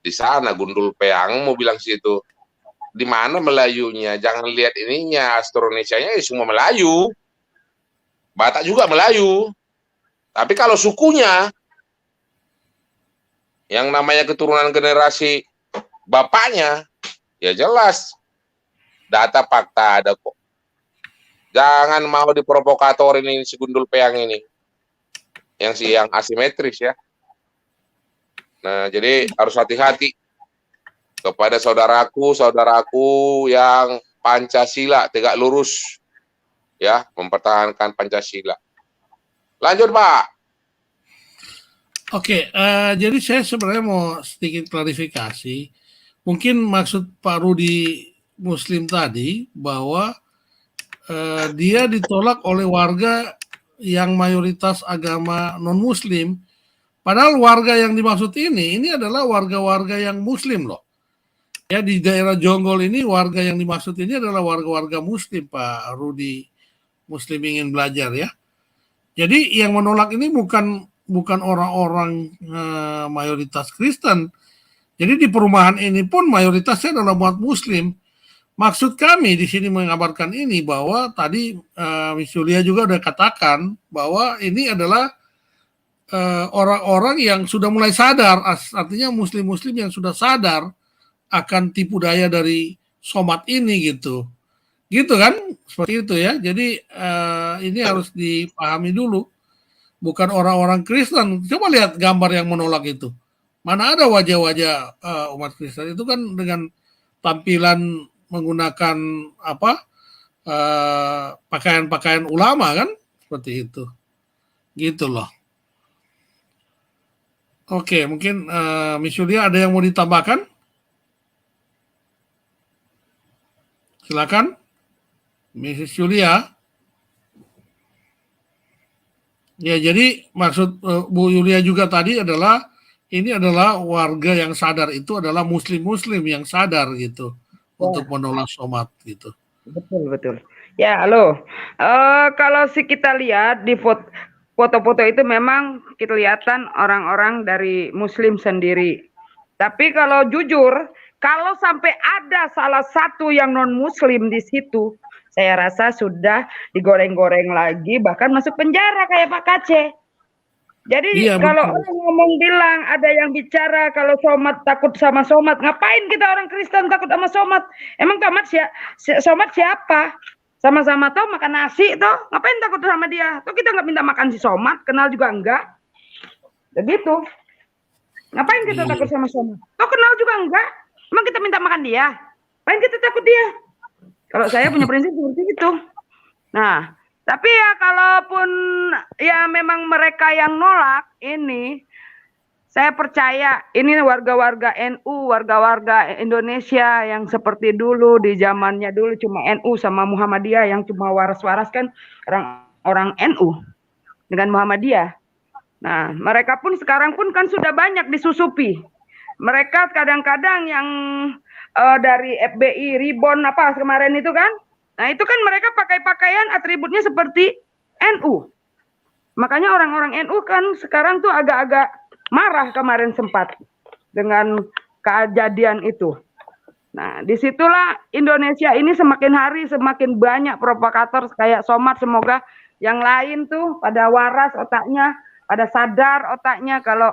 di sana Gundul Peang, mau bilang situ. Di mana Melayunya? Jangan lihat ininya, Austronesianya ya semua Melayu. Batak juga Melayu. Tapi kalau sukunya yang namanya keturunan generasi bapaknya, ya jelas data fakta ada kok. Jangan mau diprovokatorin ini si Gundul Peang ini. Yang asimetris ya. Nah, jadi harus hati-hati kepada saudaraku yang Pancasila tegak lurus ya, mempertahankan Pancasila. Lanjut, Pak. Oke, jadi saya sebenarnya mau sedikit klarifikasi. Mungkin maksud Pak Rudi Muslim tadi bahwa dia ditolak oleh warga yang mayoritas agama non-Muslim. Padahal warga yang dimaksud ini adalah warga-warga yang Muslim loh. Ya di daerah Jonggol ini warga yang dimaksud ini adalah warga-warga Muslim Pak Rudi Muslim ingin belajar ya. Jadi yang menolak ini bukan orang-orang mayoritas Kristen. Jadi di perumahan ini pun mayoritasnya adalah umat Muslim. Maksud kami di sini mengabarkan ini bahwa tadi Miss Julia juga sudah katakan bahwa ini adalah orang-orang yang sudah mulai sadar, artinya Muslim-Muslim yang sudah sadar akan tipu daya dari somat ini gitu kan, seperti itu ya. Jadi ini harus dipahami dulu, bukan orang-orang Kristen. Coba lihat gambar yang menolak itu, mana ada wajah-wajah umat Kristen itu kan dengan tampilan menggunakan pakaian-pakaian ulama kan, seperti itu, gitu loh. Oke, mungkin Miss Julia ada yang mau ditambahkan? Silakan, Mrs. Julia. Ya, jadi maksud Bu Julia juga tadi adalah ini adalah warga yang sadar, itu adalah Muslim-Muslim yang sadar gitu untuk menolak somat gitu. Betul. Ya, halo. Kalau kita lihat di foto-foto itu memang kelihatan orang-orang dari Muslim sendiri. Tapi kalau jujur, kalau sampai ada salah satu yang non-Muslim di situ, Saya rasa sudah digoreng-goreng lagi, bahkan masuk penjara kayak Pak Kace. Jadi Iya, kalau betul. orang ngomong bilang ada yang bicara kalau Somad takut sama Somad, ngapain kita orang Kristen takut sama Somad? Emang Somad siapa? Sama-sama tahu makan nasi toh, ngapain takut sama dia? Toh kita nggak minta makan si Somad, kenal juga enggak. Begitu. Ngapain kita takut Iya. sama Somad? Toh kenal juga enggak. Emang kita minta makan dia? Ngapain kita takut dia? Kalau saya punya prinsip seperti itu. Nah, tapi ya kalaupun ya memang mereka yang nolak ini, saya percaya ini warga-warga NU, warga-warga Indonesia yang seperti dulu di zamannya dulu cuma NU sama Muhammadiyah yang cuma waras-waras kan orang NU dengan Muhammadiyah. Nah, mereka pun sekarang pun kan sudah banyak disusupi. Mereka kadang-kadang yang dari FBI, Ribon apa kemarin itu kan. Nah, itu kan mereka pakai pakaian atributnya seperti NU. Makanya orang-orang NU kan sekarang tuh agak-agak marah kemarin sempat dengan kejadian itu. Nah, disitulah Indonesia ini semakin hari semakin banyak provokator kayak Somad. Semoga yang lain tuh pada waras otaknya, pada sadar otaknya kalau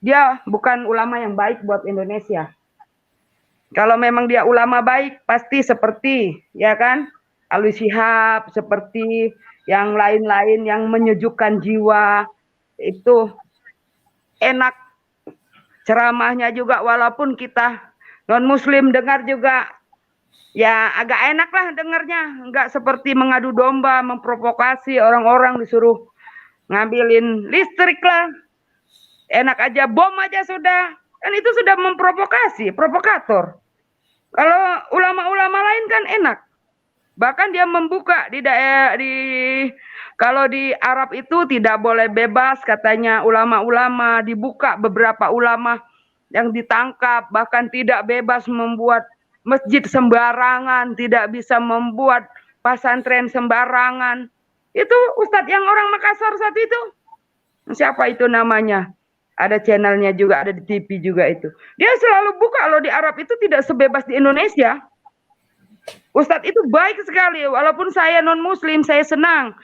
dia bukan ulama yang baik buat Indonesia. Kalau memang dia ulama baik, pasti seperti, ya kan, Alwi Shihab, seperti yang lain-lain yang menyejukkan jiwa, itu enak ceramahnya juga, walaupun kita non-muslim dengar juga, ya agak enak lah dengarnya, enggak seperti mengadu domba, memprovokasi orang-orang disuruh ngambilin listrik lah, enak aja bom aja sudah, kan itu sudah memprovokasi, provokator. Kalau ulama-ulama lain kan enak. Bahkan dia membuka di daerah kalau di Arab itu tidak boleh bebas katanya ulama-ulama, dibuka beberapa ulama yang ditangkap, bahkan tidak bebas membuat masjid sembarangan, tidak bisa membuat pesantren sembarangan. Itu Ustadz yang orang Makassar saat itu. Siapa itu namanya? Ada channelnya juga, ada di TV juga itu. Dia selalu buka loh di Arab itu tidak sebebas di Indonesia. Ustadz itu baik sekali, walaupun saya non muslim, saya senang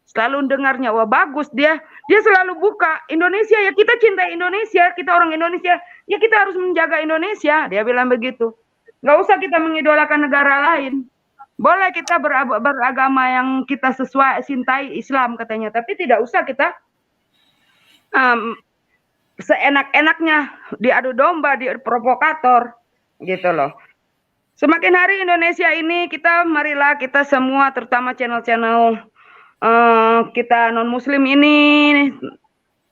selalu dengarnya. Wah bagus, dia selalu buka Indonesia, ya kita cinta Indonesia, kita orang Indonesia, ya kita harus menjaga Indonesia, dia bilang begitu. Nggak usah kita mengidolakan negara lain, boleh kita beragama yang kita sesuai cintai Islam katanya, tapi tidak usah kita seenak-enaknya diadu domba, provokator gitu loh. Semakin hari Indonesia ini marilah kita semua, terutama channel-channel kita non-muslim ini,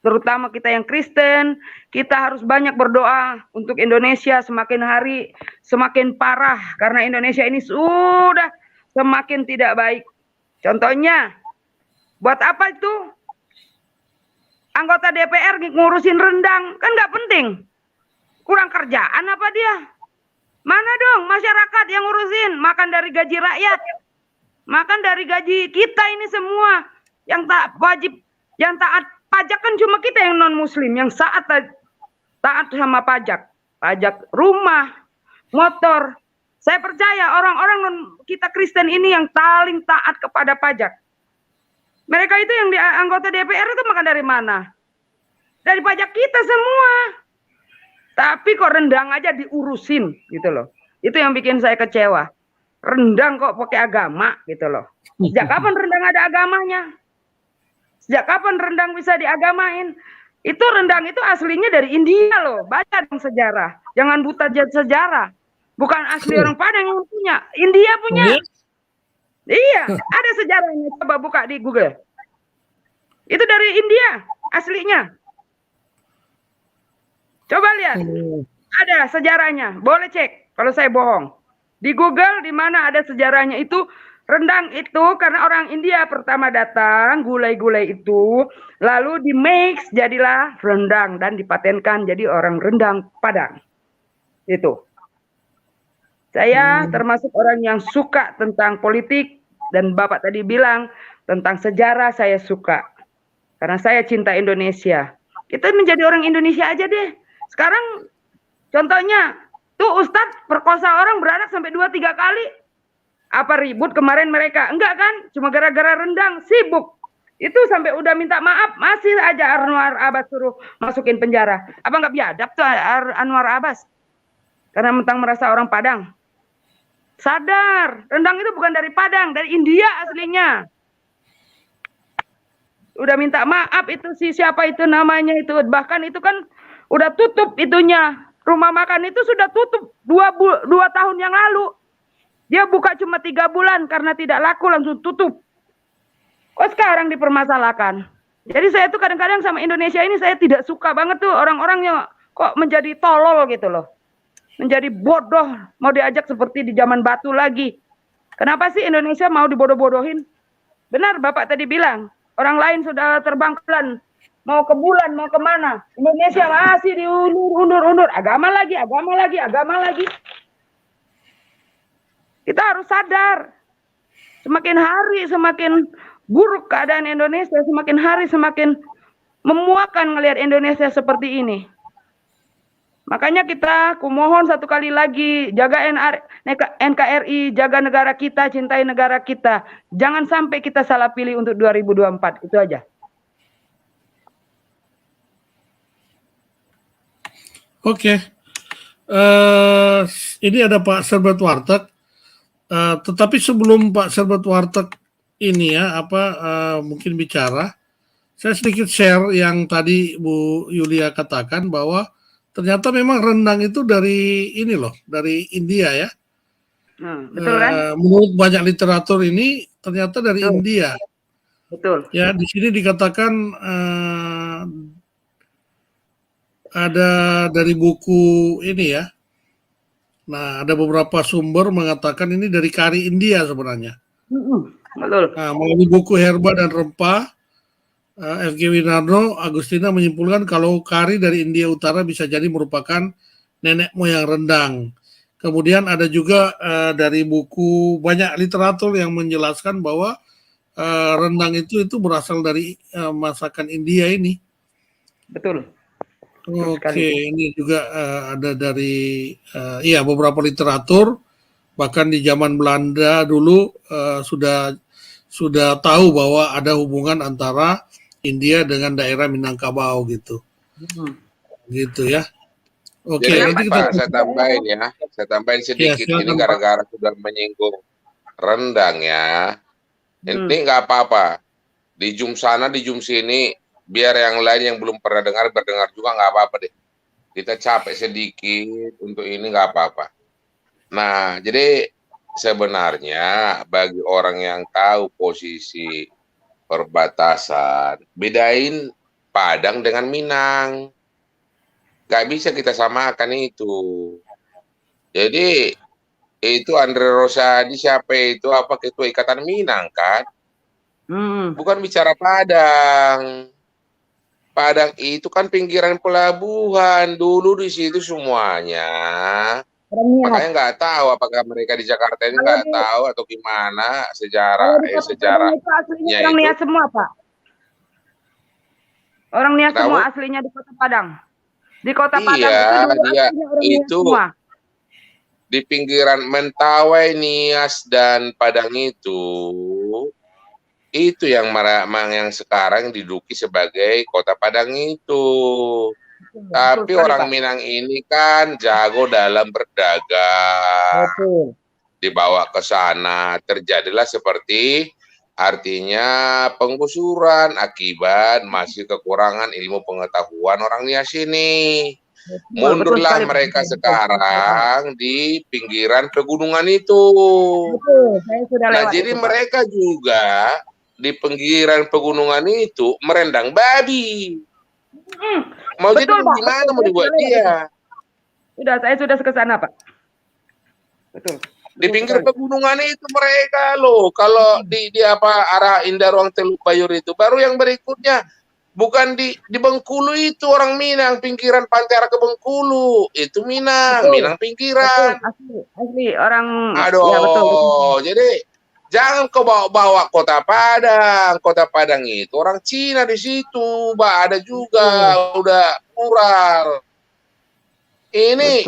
terutama kita yang Kristen, kita harus banyak berdoa untuk Indonesia. Semakin hari semakin parah karena Indonesia ini sudah semakin tidak baik. Contohnya, buat apa itu anggota DPR ngurusin rendang? Kan nggak penting. Kurang kerjaan apa dia? Mana dong masyarakat yang ngurusin? Makan dari gaji rakyat. Makan dari gaji kita ini semua. Yang tak wajib, yang taat pajak kan cuma kita yang non-muslim. Yang taat sama pajak. Pajak rumah, motor. Saya percaya orang-orang kita Kristen ini yang paling taat kepada pajak. Mereka itu yang anggota DPR itu makan dari mana? Dari pajak kita semua. Tapi kok rendang aja diurusin gitu loh. Itu yang bikin saya kecewa. Rendang kok pakai agama gitu loh. Sejak kapan rendang ada agamanya? Sejak kapan rendang bisa diagamain? Itu rendang itu aslinya dari India loh. Baca dong sejarah. Jangan buta sejarah. Bukan asli orang Padang yang punya. India punya. Iya, ada sejarahnya. Coba buka di Google. Itu dari India aslinya. Coba lihat, ada sejarahnya. Boleh cek kalau saya bohong. Di Google di mana ada sejarahnya itu rendang itu karena orang India pertama datang, gulai-gulai itu lalu di mix jadilah rendang dan dipatenkan jadi orang rendang Padang. Itu. Saya termasuk orang yang suka tentang politik dan Bapak tadi bilang tentang sejarah saya suka. Karena saya cinta Indonesia. Kita menjadi orang Indonesia aja deh. Sekarang contohnya, tuh Ustadz perkosa orang beranak sampai 2-3 kali. Apa ribut kemarin mereka? Enggak kan? Cuma gara-gara rendang, sibuk. Itu sampai udah minta maaf, masih aja Anwar Abbas suruh masukin penjara. Apa nggak biadab tuh Anwar Abbas? Karena mentang merasa orang Padang. Sadar, rendang itu bukan dari Padang, dari India aslinya. Udah minta maaf itu si siapa itu namanya itu. Bahkan itu kan udah tutup itunya. Rumah makan itu sudah tutup 2 tahun yang lalu. Dia buka cuma 3 bulan karena tidak laku langsung tutup. Kok sekarang dipermasalahkan? Jadi saya tuh kadang-kadang sama Indonesia ini saya tidak suka banget tuh orang-orang yang kok menjadi tolol gitu loh. Menjadi bodoh, mau diajak seperti di zaman batu lagi. Kenapa sih Indonesia mau dibodoh-bodohin? Benar Bapak tadi bilang, orang lain sudah terbang ke bulan, mau ke bulan, mau kemana. Indonesia masih diundur-undur. Agama lagi, agama lagi, agama lagi. Kita harus sadar. Semakin hari semakin buruk keadaan Indonesia, semakin hari semakin memuakan ngelihat Indonesia seperti ini. Makanya kita kumohon satu kali lagi, jaga NKRI, jaga negara kita, cintai negara kita. Jangan sampai kita salah pilih untuk 2024, itu aja. Oke. Ini ada Pak Serbat Warteg. Tetapi sebelum Pak Serbat Warteg ini mungkin bicara, saya sedikit share yang tadi Bu Yulia katakan bahwa ternyata memang rendang itu dari ini loh, dari India ya. Betul kan? Menurut banyak literatur ini ternyata dari Betul. India. Betul. Ya, di sini dikatakan ada dari buku ini ya. Nah, ada beberapa sumber mengatakan ini dari kari India sebenarnya. Betul. Nah, melalui buku Herba dan Rempah, F.G. Winarno Agustina menyimpulkan kalau kari dari India Utara bisa jadi merupakan nenek moyang rendang. Kemudian ada juga dari buku banyak literatur yang menjelaskan bahwa rendang itu berasal dari masakan India ini. Betul. Oke, ini juga ada dari beberapa literatur, bahkan di zaman Belanda dulu sudah tahu bahwa ada hubungan antara India dengan daerah Minangkabau gitu. Gitu ya. Oke, Jadi nanti Pak, saya tambahin sedikit. Ya, ini gara-gara sudah menyinggung rendang ya. Ini nggak apa-apa. Di Zoom sana, di Zoom sini, biar yang lain yang belum pernah dengar berdengar juga nggak apa-apa deh. Kita capek sedikit untuk ini nggak apa-apa. Nah, jadi sebenarnya bagi orang yang tahu posisi perbatasan, bedain Padang dengan Minang. Nggak bisa kita samakan itu. Jadi itu Andre Rosadi siapa itu ketua Ikatan Minang kan? Bukan bicara Padang. Padang itu kan pinggiran pelabuhan dulu di situ semuanya. Makanya nggak tahu apakah mereka di Jakarta ini nggak tahu atau gimana sejarahnya orang Nias semua Pak. Orang Nias semua aslinya di Kota Padang. Di Kota Padang itu di pinggiran Mentawai, Nias dan Padang itu yang sekarang diduduki sebagai Kota Padang itu. Tapi orang Minang ini kan jago dalam berdagang. Dibawa ke sana, terjadilah seperti artinya penggusuran akibat masih kekurangan ilmu pengetahuan orang Nias ini. Mundurlah mereka sekarang di pinggiran pegunungan itu. Nah, jadi mereka juga di pinggiran pegunungan itu merendang babi. Mau jadi gimana mau dibuat dia? Saya sudah ke sana, Pak. Betul. Di pinggir pegunungan itu mereka loh. Kalau di arah Indah Ruang Teluk Bayur itu, baru yang berikutnya bukan di Bengkulu itu orang Minang, pinggiran pantai arah ke Bengkulu itu Minang, Minang pinggiran. Asli orang. Aduh, ya, betul. Jadi jangan kau bawa Kota Padang. Kota Padang itu orang Cina di situ, ada juga udah plural. Ini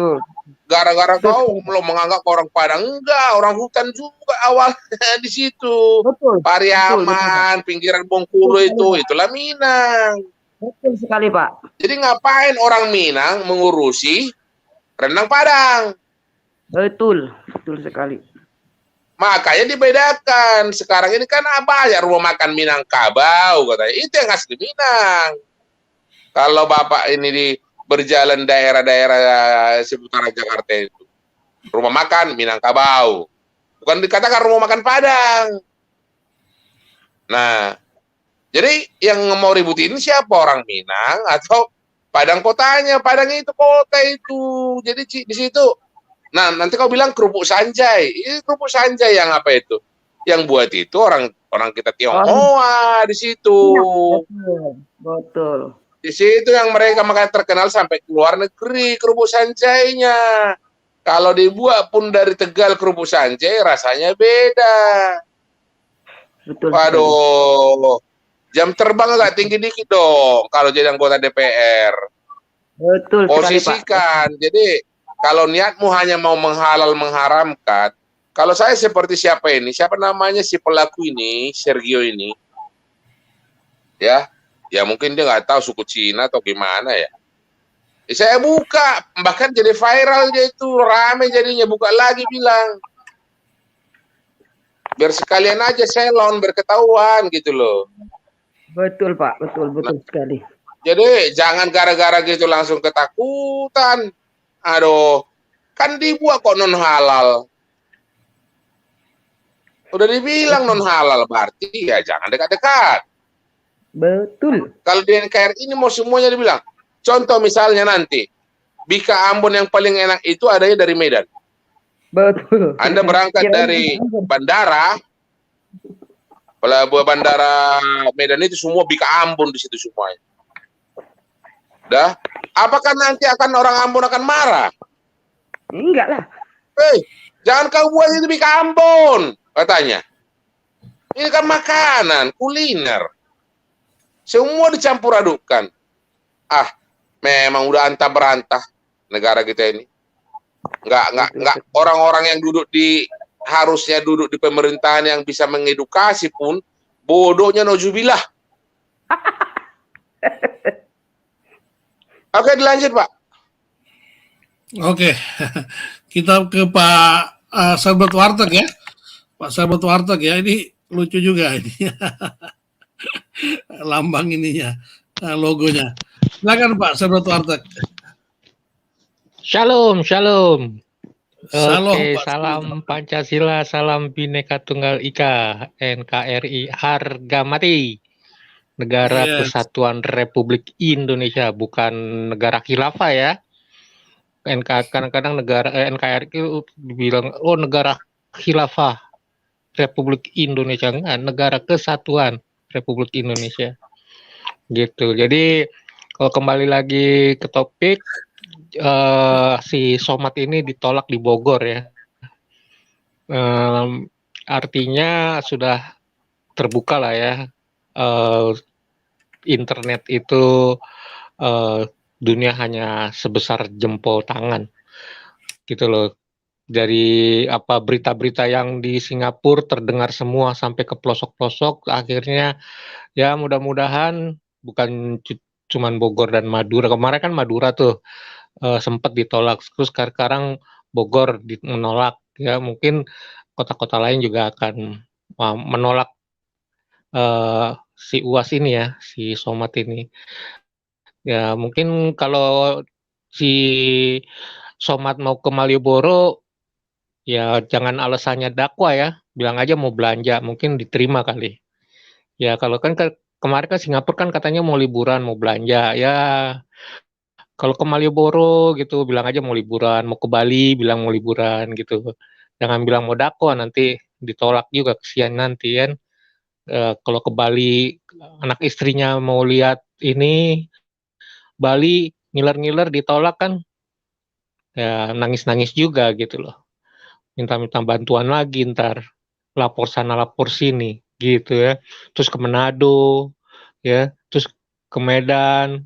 Gara-gara Betul kau sekali, Pak. belum menganggap orang Padang, enggak, orang hutan juga awalnya di situ. Betul, betul, Pak. Pariaman, pinggiran Betul Bengkulu sekali, Pak. itulah Minang. Betul sekali, Pak. Jadi ngapain orang Minang mengurusi rendang Padang? Betul, betul sekali. Makanya dibedakan. Sekarang ini kan banyak rumah makan Minangkabau katanya. Itu yang asli Minang. Kalau Bapak ini di berjalan daerah-daerah seputaran Jakarta itu, rumah makan Minangkabau. Bukan dikatakan rumah makan Padang. Nah, jadi yang mau ribut ini siapa? Orang Minang atau Padang kotanya? Padang itu kota itu. Jadi di situ. Nah, nanti kau bilang kerupuk Sanjay. Ini kerupuk Sanjay yang apa itu? Yang buat itu orang kita Tionghoa di situ. Betul, betul. Di situ yang mereka makanya terkenal sampai ke luar negeri kerupuk Sanjaynya. Kalau dibuat pun dari Tegal kerupuk Sanjay rasanya beda. Betul sekali. Waduh, jam terbang agak tinggi dikit dong kalau jadi anggota DPR. Betul sekali, Pak. Posisikan. Jadi kalau niatmu hanya mau menghalal mengharamkan, kalau saya seperti siapa ini? Siapa namanya si pelaku ini, Sergio ini? Ya mungkin dia nggak tahu suku Cina atau gimana ya. Saya buka, bahkan jadi viral dia itu, rame jadinya, buka lagi bilang. Biar sekalian aja selon berketahuan gitu loh. Betul, Pak. Betul sekali. Jadi jangan gara-gara gitu langsung ketakutan. Aduh, kan dibuat kok non halal. Udah dibilang non halal, berarti ya jangan dekat-dekat. Betul. Kalau di NKRI ini mau semuanya dibilang. Contoh misalnya nanti, Bika Ambon yang paling enak itu adanya dari Medan. Betul. Anda berangkat dari bandara, pelabuhan bandara Medan itu semua Bika Ambon di situ semuanya. Dah, apakah nanti orang Ambon akan marah? Enggak lah. Jangan kau buat itu Bika Ambon, katanya. Ini kan makanan, kuliner. Semua dicampur adukkan. Memang udah antah berantah negara kita ini. Enggak orang-orang yang harusnya duduk di pemerintahan yang bisa mengedukasi pun bodohnya nojubillah. Oke, dilanjut, Pak. Oke, kita ke Pak Sahabat Warteg ya. Pak Sahabat Warteg ya, ini lucu juga ini. Lambang ininya, logonya. Silakan Pak Sahabat Warteg. Shalom, shalom. Salam, Oke, Pak. salam Pancasila, salam Bhinneka Tunggal Ika, NKRI, harga mati. Negara Yes. Kesatuan Republik Indonesia, bukan negara khilafah ya. Kadang-kadang NKRI itu dibilang, oh negara khilafah Republik Indonesia, enggak, negara Kesatuan Republik Indonesia. Gitu. Jadi kalau kembali lagi ke topik, si Somad ini ditolak di Bogor ya. Artinya sudah terbuka lah ya, internet itu dunia hanya sebesar jempol tangan gitu loh. Dari berita-berita yang di Singapura terdengar semua sampai ke pelosok-pelosok, akhirnya ya mudah-mudahan bukan cuman Bogor dan Madura. Kemarin kan Madura tuh sempat ditolak, terus sekarang Bogor menolak ya, mungkin kota-kota lain juga akan menolak si UAS ini ya, si Somad ini. Ya mungkin kalau si Somad mau ke Malioboro ya jangan alasannya dakwah ya, bilang aja mau belanja, mungkin diterima kali. Ya kalau kan kemarin kan Singapura kan katanya mau liburan, mau belanja ya. Kalau ke Malioboro gitu bilang aja mau liburan, mau ke Bali bilang mau liburan gitu. Jangan bilang mau dakwah, nanti ditolak juga, kesian nanti kan. Kalau ke Bali anak istrinya mau lihat ini Bali ngiler-ngiler ditolak kan, ya nangis-nangis juga gitu loh. Minta-minta bantuan lagi ntar, lapor sana lapor sini gitu ya. Terus ke Manado ya, terus ke Medan.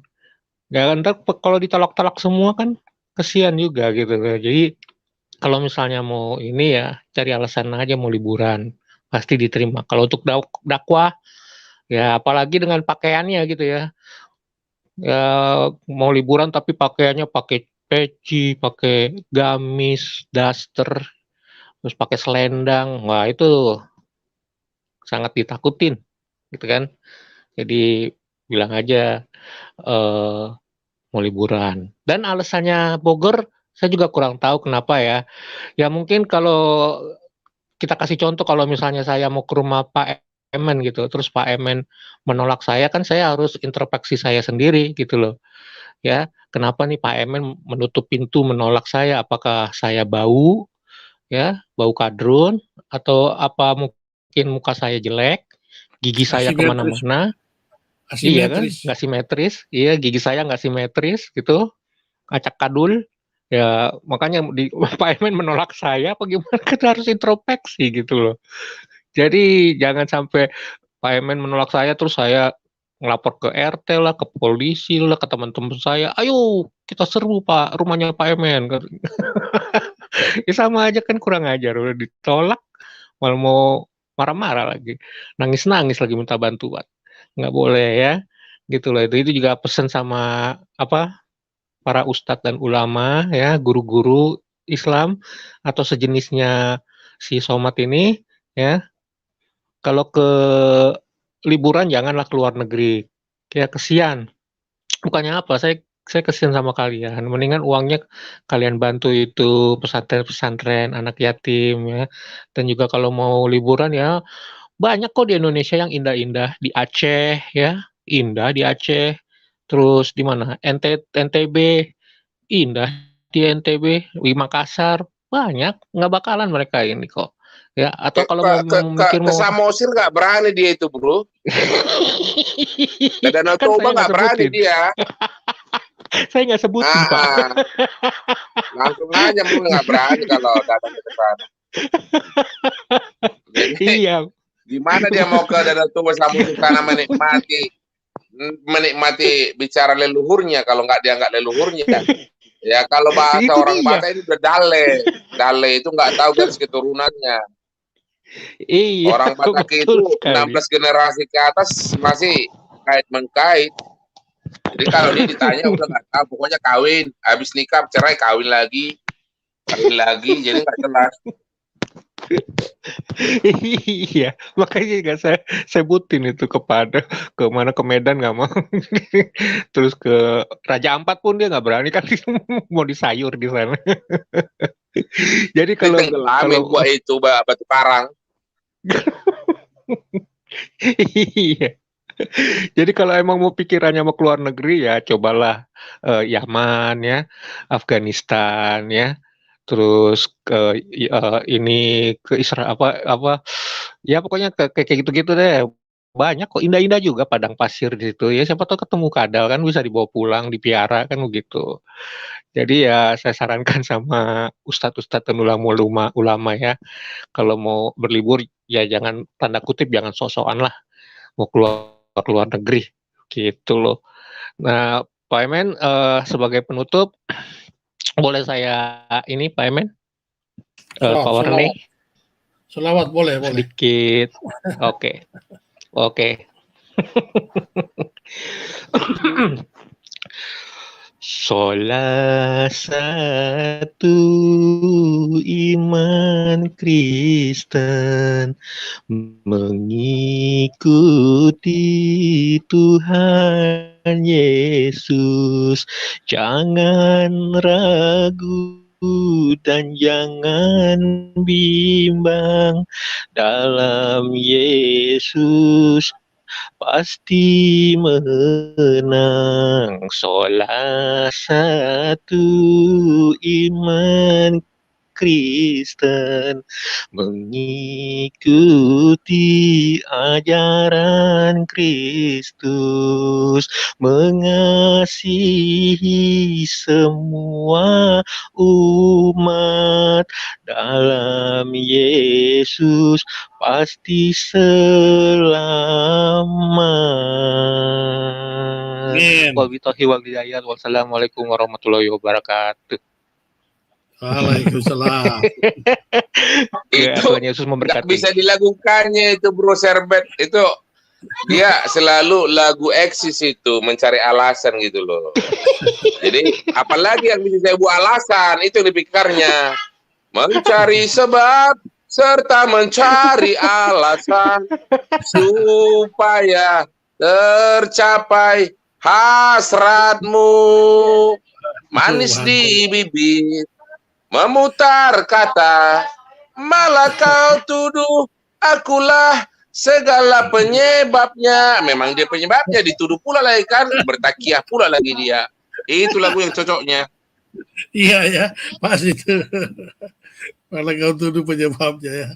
Ya ntar kalau ditolak-tolak semua kan kesian juga gitu loh. Jadi kalau misalnya mau ini ya cari alasan aja mau liburan, pasti diterima. Kalau untuk dakwah ya apalagi dengan pakaiannya gitu ya. Ya mau liburan tapi pakaiannya pakai peci, pakai gamis, daster, terus pakai selendang. Wah, itu sangat ditakutin gitu kan. Jadi bilang aja eh mau liburan. Dan alasannya Bogor saya juga kurang tahu kenapa ya. Ya mungkin kalau kita kasih contoh kalau misalnya saya mau ke rumah Pak Emen gitu, terus Pak Emen menolak saya kan saya harus introspeksi saya sendiri gitu loh. Ya, kenapa nih Pak Emen menutup pintu menolak saya? Apakah saya bau ya, bau kadrun atau apa mungkin muka saya jelek, gigi saya Asimetris, kemana-mana, iya kan, asimetris. nggak simetris, iya gigi saya nggak simetris gitu, acak kadul, ya makanya di Pak Emen menolak saya apa gimana kita harus introspeksi gitu loh. Jadi jangan sampai Pak Emen menolak saya terus saya ngelapor ke RT lah, ke polisi lah, ke teman-teman saya, "Ayo kita serbu Pak, rumahnya Pak Emen." Ya sama aja kan kurang ajar, udah ditolak malah mau marah-marah lagi, nangis-nangis lagi minta bantuan. Nggak boleh ya, gitu loh. Itu juga pesan sama apa, para ustadz dan ulama ya, guru-guru Islam atau sejenisnya si Somad ini ya, kalau ke liburan janganlah ke luar negeri. Ya kesian. Bukannya apa, saya kasihan sama kalian. Mendingan uangnya kalian bantu itu pesantren-pesantren anak yatim ya. Dan juga kalau mau liburan ya banyak kok di Indonesia yang indah-indah. Di Aceh ya, indah di Aceh. Terus di mana? NTB, indah di NTB, di Makassar, banyak. Nggak bakalan mereka ini kok. Ya, atau Ke, kalau ke, mau ke, ke, mikir ke mau Samosir nggak berani dia itu, bro. Ke Danau kan Toba saya nggak nggak berani sebutin, dia. saya nggak sebutin Pak. Ah, langsung aja mau nggak berani kalau datang ke sana. Jadi Iya, gimana dia mau ke Danau Toba Samosir sana menikmati bicara leluhurnya kalau nggak dia nggak leluhurnya. Ya kalau bahasa itu orang dia. Batak itu udah dale. Dale itu nggak tahu garis keturunannya. Iya, Orang Batak betul itu sekali. 16 generasi ke atas masih kait-mengkait. Jadi kalau dia ditanya udah nggak tahu, pokoknya kawin, habis nikah cerai kawin lagi, jadi nggak jelas. Iya, makanya nggak saya sebutin itu ke mana ke Medan nggak mau. Terus ke Raja Ampat pun dia nggak berani kan mau disayur di sana. Jadi kalau Tenggelamin kalau buat itu batu karang. iya. Jadi kalau emang mau pikirannya mau keluar negeri ya cobalah Yaman ya, Afghanistan ya, terus ke ini ke Israel apa ya pokoknya kayak gitu-gitu deh. Banyak kok indah-indah juga padang pasir di situ ya siapa tahu ketemu kadal kan bisa dibawa pulang dipiara kan begitu. Jadi ya saya sarankan sama ustadz-ustadz dan ulama ya kalau mau berlibur ya jangan tanda kutip jangan sok-sokan lah mau keluar negeri gitu loh. Nah, Pak Emen sebagai penutup boleh saya ini Pak Emen Oh, Pak selawat, Warni selawat boleh, boleh. sedikit. Oke. Oke. Salah satu iman Kristen mengikuti Tuhan Yesus, jangan ragu dan jangan bimbang dalam Yesus pasti menang. Salah satu iman Kristen mengikuti ajaran Kristus, mengasihi semua umat dalam Yesus pasti selamat. Amin. Wabillahi wal hidayah. Wassalamualaikum warahmatullahi wabarakatuh. Waalaikumsalam. Itu Tuhan Yesus nggak memberkati. bisa dilakukannya itu Bro Serbet. Itu dia selalu lagu eksis itu mencari alasan gitu loh. Jadi apalagi yang bisa saya buat alasan itu yang dipikirnya. Mencari sebab serta mencari alasan supaya tercapai hasratmu. Manis di bibir, memutar kata, malah kau tuduh akulah segala penyebabnya. Memang dia penyebabnya, dituduh pula lagi kan, bertakiah pula lagi dia. Itu lagu yang cocoknya. Iya ya, pas itu. Malah kau tuduh penyebabnya ya.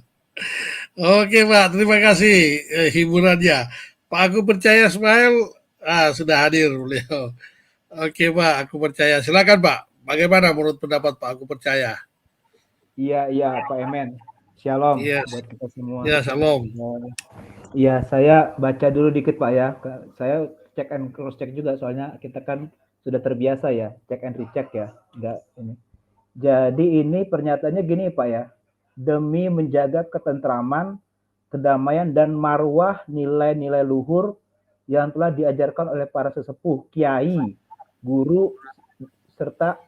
Oke Pak, terima kasih hiburannya. Pak, aku percaya Ismail sudah hadir beliau. Oke Pak, aku percaya. Silakan Pak, bagaimana menurut pendapat Pak? Aku percaya. Iya Pak Emen. Shalom Yes. buat kita semua. Ya, salam. Iya, saya baca dulu dikit Pak ya. Saya cek and cross check juga soalnya kita kan sudah terbiasa ya, cek and recheck ya. Enggak ini. Jadi ini pernyataannya gini Pak ya. Demi menjaga ketentraman, kedamaian dan marwah nilai-nilai luhur yang telah diajarkan oleh para sesepuh, kiai, guru serta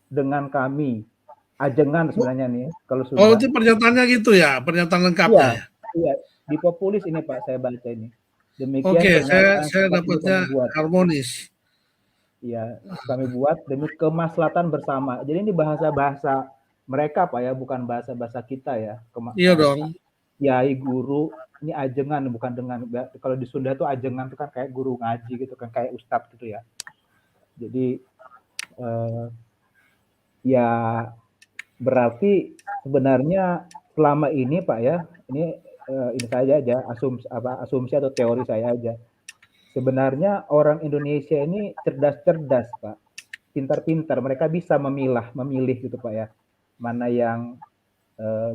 dengan kami. Ajengan sebenarnya nih kalau sudah. Oh, itu pernyataannya gitu ya, pernyataan lengkapnya ya. Iya, di Populis ini Pak saya baca ini. Demikian Oke, pernyataan saya sempat dapatnya kami buat. harmonis. Iya, kami buat demi kemaslahatan bersama. Jadi ini bahasa-bahasa mereka Pak ya, bukan bahasa-bahasa kita ya. Iya dong. Kiai, guru, ini ajengan bukan dengan, kalau di Sunda tuh ajengan itu kan kayak guru ngaji gitu kan, kayak ustadz gitu ya. Jadi ya berarti sebenarnya selama ini Pak ya, ini saja aja asumsi atau teori saya aja. Sebenarnya orang Indonesia ini cerdas-cerdas Pak, pintar-pintar, mereka bisa memilih gitu Pak ya, mana yang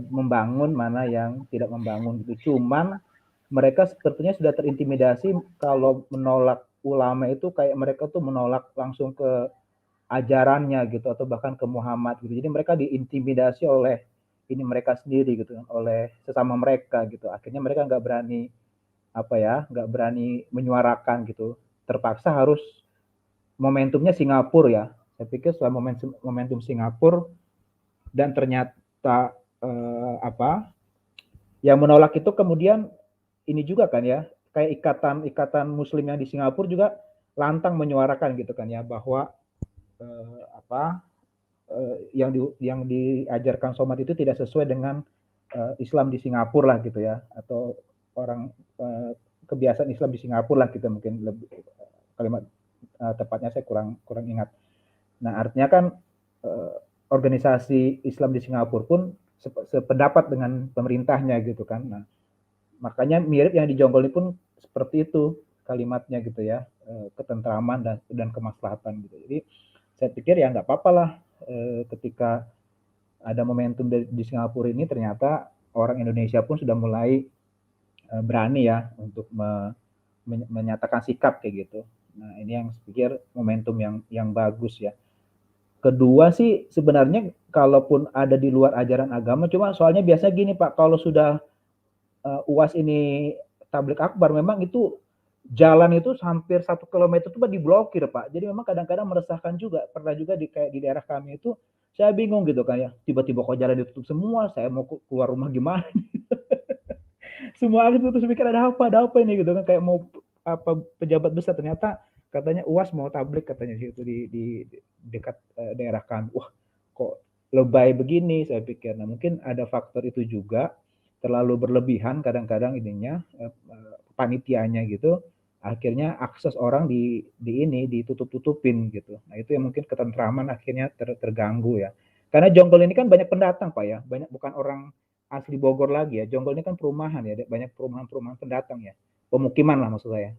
membangun, mana yang tidak membangun gitu. Cuman mereka sepertinya sudah terintimidasi kalau menolak ulama itu kayak mereka tuh menolak langsung ke ajarannya gitu atau bahkan ke Muhammad gitu. Jadi mereka diintimidasi oleh ini mereka sendiri gitu, oleh sesama mereka gitu. Akhirnya mereka nggak berani menyuarakan gitu. Terpaksa harus momentumnya Singapura ya. Saya pikir setelah momentum Singapura dan ternyata yang menolak itu kemudian ini juga kan ya, kayak ikatan Muslim yang di Singapura juga lantang menyuarakan gitu kan ya, bahwa yang diajarkan Somad itu tidak sesuai dengan Islam di Singapura lah gitu ya, atau orang kebiasaan Islam di Singapura lah gitu, mungkin lebih kalimat tepatnya saya kurang ingat. Nah artinya kan organisasi Islam di Singapura pun sependapat dengan pemerintahnya gitu kan. Nah makanya mirip yang di Jonggol ini pun seperti itu kalimatnya gitu ya, ketentraman dan kemaslahatan gitu. Jadi saya pikir ya nggak apa-apa lah ketika ada momentum di Singapura ini, ternyata orang Indonesia pun sudah mulai berani ya untuk menyatakan sikap kayak gitu. Nah ini yang saya pikir momentum yang bagus ya. Kedua sih sebenarnya kalaupun ada di luar ajaran agama, cuma soalnya biasanya gini Pak, kalau sudah UAS ini tablik akbar, memang itu jalan itu hampir 1 kilometer itu diblokir Pak. Jadi memang kadang-kadang meresahkan juga. Pernah juga kayak di daerah kami itu saya bingung gitu kan ya. Tiba-tiba kok jalan ditutup semua, saya mau keluar rumah gimana? Semua itu terus mikir ada apa ini gitu kan, kayak mau pejabat besar, ternyata katanya UAS mau tablik katanya situ di dekat daerah kami. Wah, kok lebay begini saya pikir. Nah, mungkin ada faktor itu juga, terlalu berlebihan kadang-kadang ininya panitianya gitu. Akhirnya akses orang ditutup-tutupin gitu. Nah, itu yang mungkin ketentraman akhirnya terganggu ya. Karena Jonggol ini kan banyak pendatang Pak ya, banyak bukan orang asli Bogor lagi ya. Jonggol ini kan perumahan ya, banyak perumahan pendatang ya. Pemukiman lah maksud saya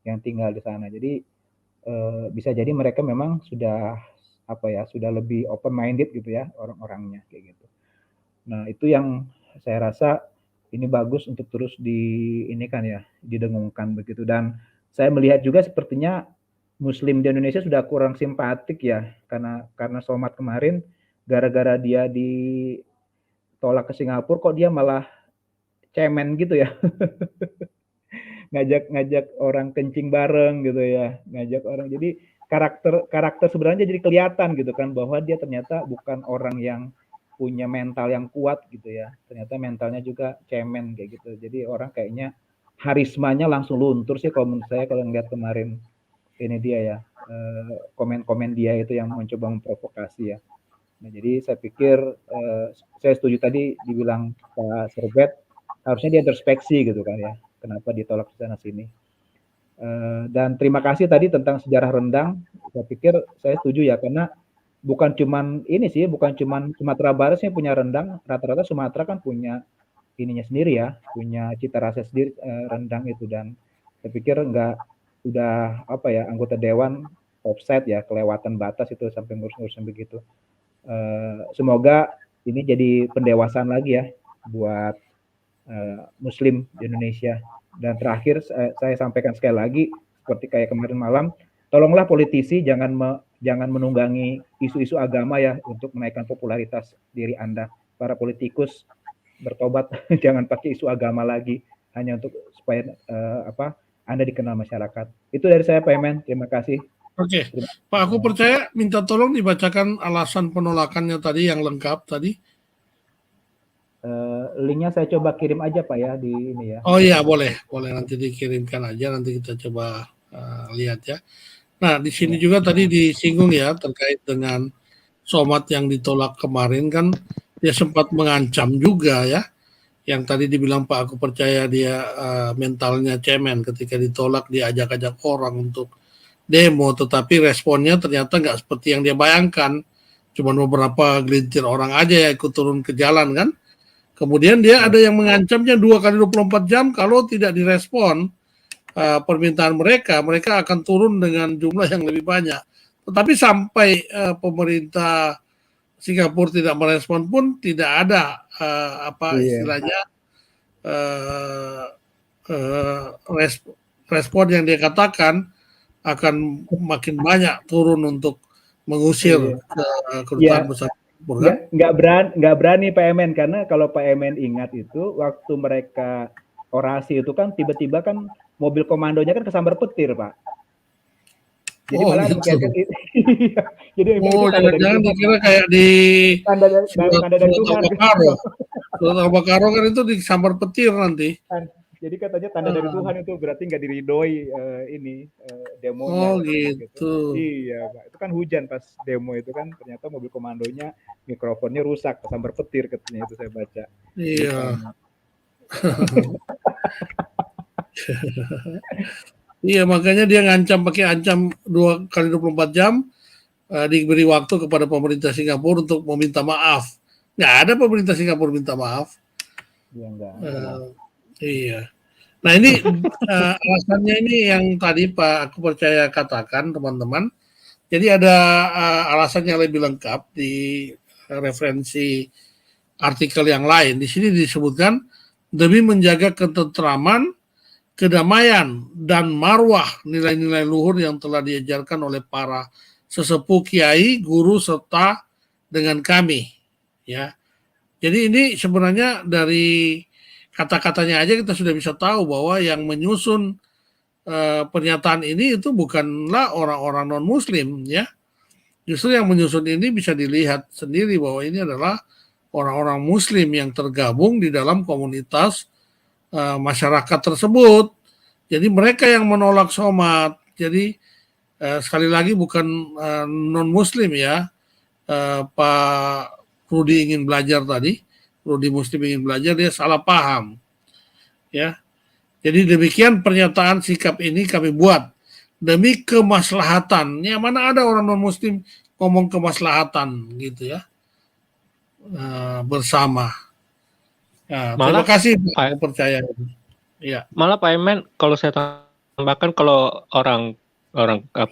yang tinggal di sana. Jadi bisa jadi mereka memang sudah sudah lebih open minded gitu ya orang-orangnya kayak gitu. Nah, itu yang saya rasa ini bagus untuk terus didengungkan begitu. Dan saya melihat juga sepertinya Muslim di Indonesia sudah kurang simpatik ya, karena Somad kemarin gara-gara dia ditolak ke Singapura kok dia malah cemen gitu ya. ngajak orang kencing bareng gitu ya, ngajak orang, jadi karakter sebenarnya jadi kelihatan gitu kan, bahwa dia ternyata bukan orang yang punya mental yang kuat gitu ya, ternyata mentalnya juga cemen kayak gitu. Jadi orang kayaknya harismanya langsung luntur sih kalau menurut saya, kalau ngeliat kemarin ini dia ya, komen-komen dia itu yang mencoba memprovokasi ya. Nah, jadi saya pikir saya setuju tadi dibilang Pak Serbet, harusnya dia introspeksi gitu kan ya, kenapa ditolak ke sana sini. Dan terima kasih tadi tentang sejarah rendang. Saya pikir saya setuju ya, karena bukan cuman ini sih, bukan cuman Sumatera Barat sih punya rendang, rata-rata Sumatera kan punya ininya sendiri ya, punya cita rasa sendiri rendang itu. Dan saya pikir udah apa ya, anggota dewan offside ya, kelewatan batas itu sampai ngurus-ngurusin begitu. Semoga ini jadi pendewasaan lagi ya buat Muslim di Indonesia. Dan terakhir saya sampaikan sekali lagi, seperti kayak kemarin malam, tolonglah politisi jangan menunggangi isu-isu agama ya untuk menaikkan popularitas diri Anda. Para politikus bertobat, jangan pakai isu agama lagi hanya untuk supaya Anda dikenal masyarakat. Itu dari saya, Pak Emen. Terima kasih. Oke, Pak, aku percaya minta tolong dibacakan alasan penolakannya tadi yang lengkap tadi. Linknya saya coba kirim aja Pak ya di ini ya. Oh iya, boleh nanti dikirimkan aja, nanti kita coba lihat ya. Nah, di sini juga tadi disinggung ya terkait dengan Somad yang ditolak kemarin, kan dia sempat mengancam juga ya. Yang tadi dibilang Pak, aku percaya dia mentalnya cemen, ketika ditolak dia ajak-ajak orang untuk demo, tetapi responnya ternyata nggak seperti yang dia bayangkan. Cuman beberapa gelintir orang aja yang ikut turun ke jalan kan. Kemudian dia ada yang mengancamnya 2 kali 24 jam kalau tidak direspon permintaan mereka akan turun dengan jumlah yang lebih banyak. Tetapi sampai pemerintah Singapura tidak merespon pun tidak ada istilahnya respon yang dia katakan akan makin banyak turun untuk mengusir kedutaan besar. Nggak berani Pak Emen, karena kalau Pak Emen ingat itu waktu mereka orasi itu kan tiba-tiba kan mobil komandonya kan kesambar petir Pak. Jadi malah gitu. Jadi jangan dikira kayak di tanda dari Tuhan. Surat Al-Baqarah kan itu disambar petir nanti. Jadi katanya tanda dari Tuhan itu berarti nggak diridoi demonya. Oh gitu. Iya Pak, itu kan hujan pas demo itu kan, ternyata mobil komandonya mikrofonnya rusak, kesambar petir katanya, itu saya baca. Iya. Iya, makanya dia ngancam, pakai ancam 2 kali 24 jam, diberi waktu kepada pemerintah Singapura untuk meminta maaf. Nggak ada pemerintah Singapura minta maaf. Ya, enggak. Iya. Nah ini alasannya ini yang tadi Pak aku percaya katakan teman-teman. Jadi ada alasan yang lebih lengkap di referensi artikel yang lain. Di sini disebutkan demi menjaga ketentraman, kedamaian, dan marwah nilai-nilai luhur yang telah diajarkan oleh para sesepuh kiai, guru, serta dengan kami. Ya, jadi ini sebenarnya dari kata-katanya aja kita sudah bisa tahu bahwa yang menyusun pernyataan ini itu bukanlah orang-orang non-Muslim, ya. Justru yang menyusun ini bisa dilihat sendiri bahwa ini adalah orang-orang Muslim yang tergabung di dalam komunitas masyarakat tersebut. Jadi mereka yang menolak Somad. Jadi sekali lagi bukan non-Muslim ya. Pak Rudi ingin belajar tadi. Rudi Muslim ingin belajar, dia salah paham. Ya. Jadi demikian pernyataan sikap ini kami buat demi kemaslahatan. Ya, mana ada orang non-Muslim ngomong kemaslahatan gitu ya. Bersama. Ya, terima kasih Pak, percaya. Ya. Malah Pak Emen, kalau saya tambahkan, kalau orang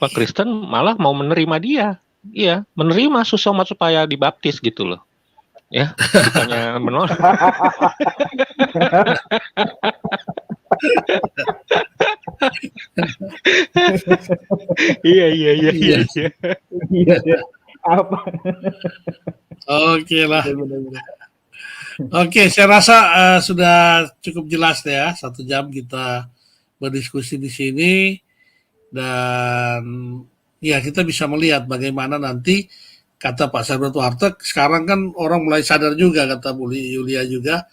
Kristen malah mau menerima dia. Iya, menerima Somad supaya dibaptis gitu loh. Ya, bukannya menolak. Iya, iya, iya, iya, Iya. iya. Iya, iya. Apa? Oke lah. Benar-benar. Oke, saya rasa sudah cukup jelas ya. 1 jam kita berdiskusi di sini dan ya kita bisa melihat bagaimana nanti kata Pak Sabrat Warteg. Sekarang kan orang mulai sadar juga, kata Bu Yulia juga.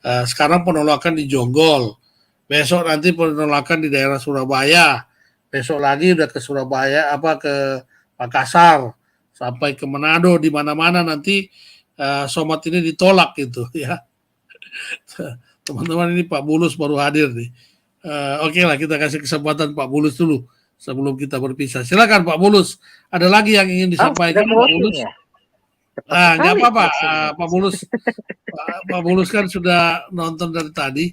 Sekarang penolakan di Jonggol, besok nanti penolakan di daerah Surabaya, besok lagi udah ke Surabaya, ke Makassar, sampai ke Manado, di mana-mana nanti Somat ini ditolak gitu ya. Teman-teman, ini Pak Bulus baru hadir nih. Oke lah, kita kasih kesempatan Pak Bulus dulu sebelum kita berpisah. Silakan Pak Bulus, ada lagi yang ingin disampaikan Pak Bulus? Ya? Nggak apa-apa, Pak Bulus. Pak Bulus kan sudah nonton dari tadi.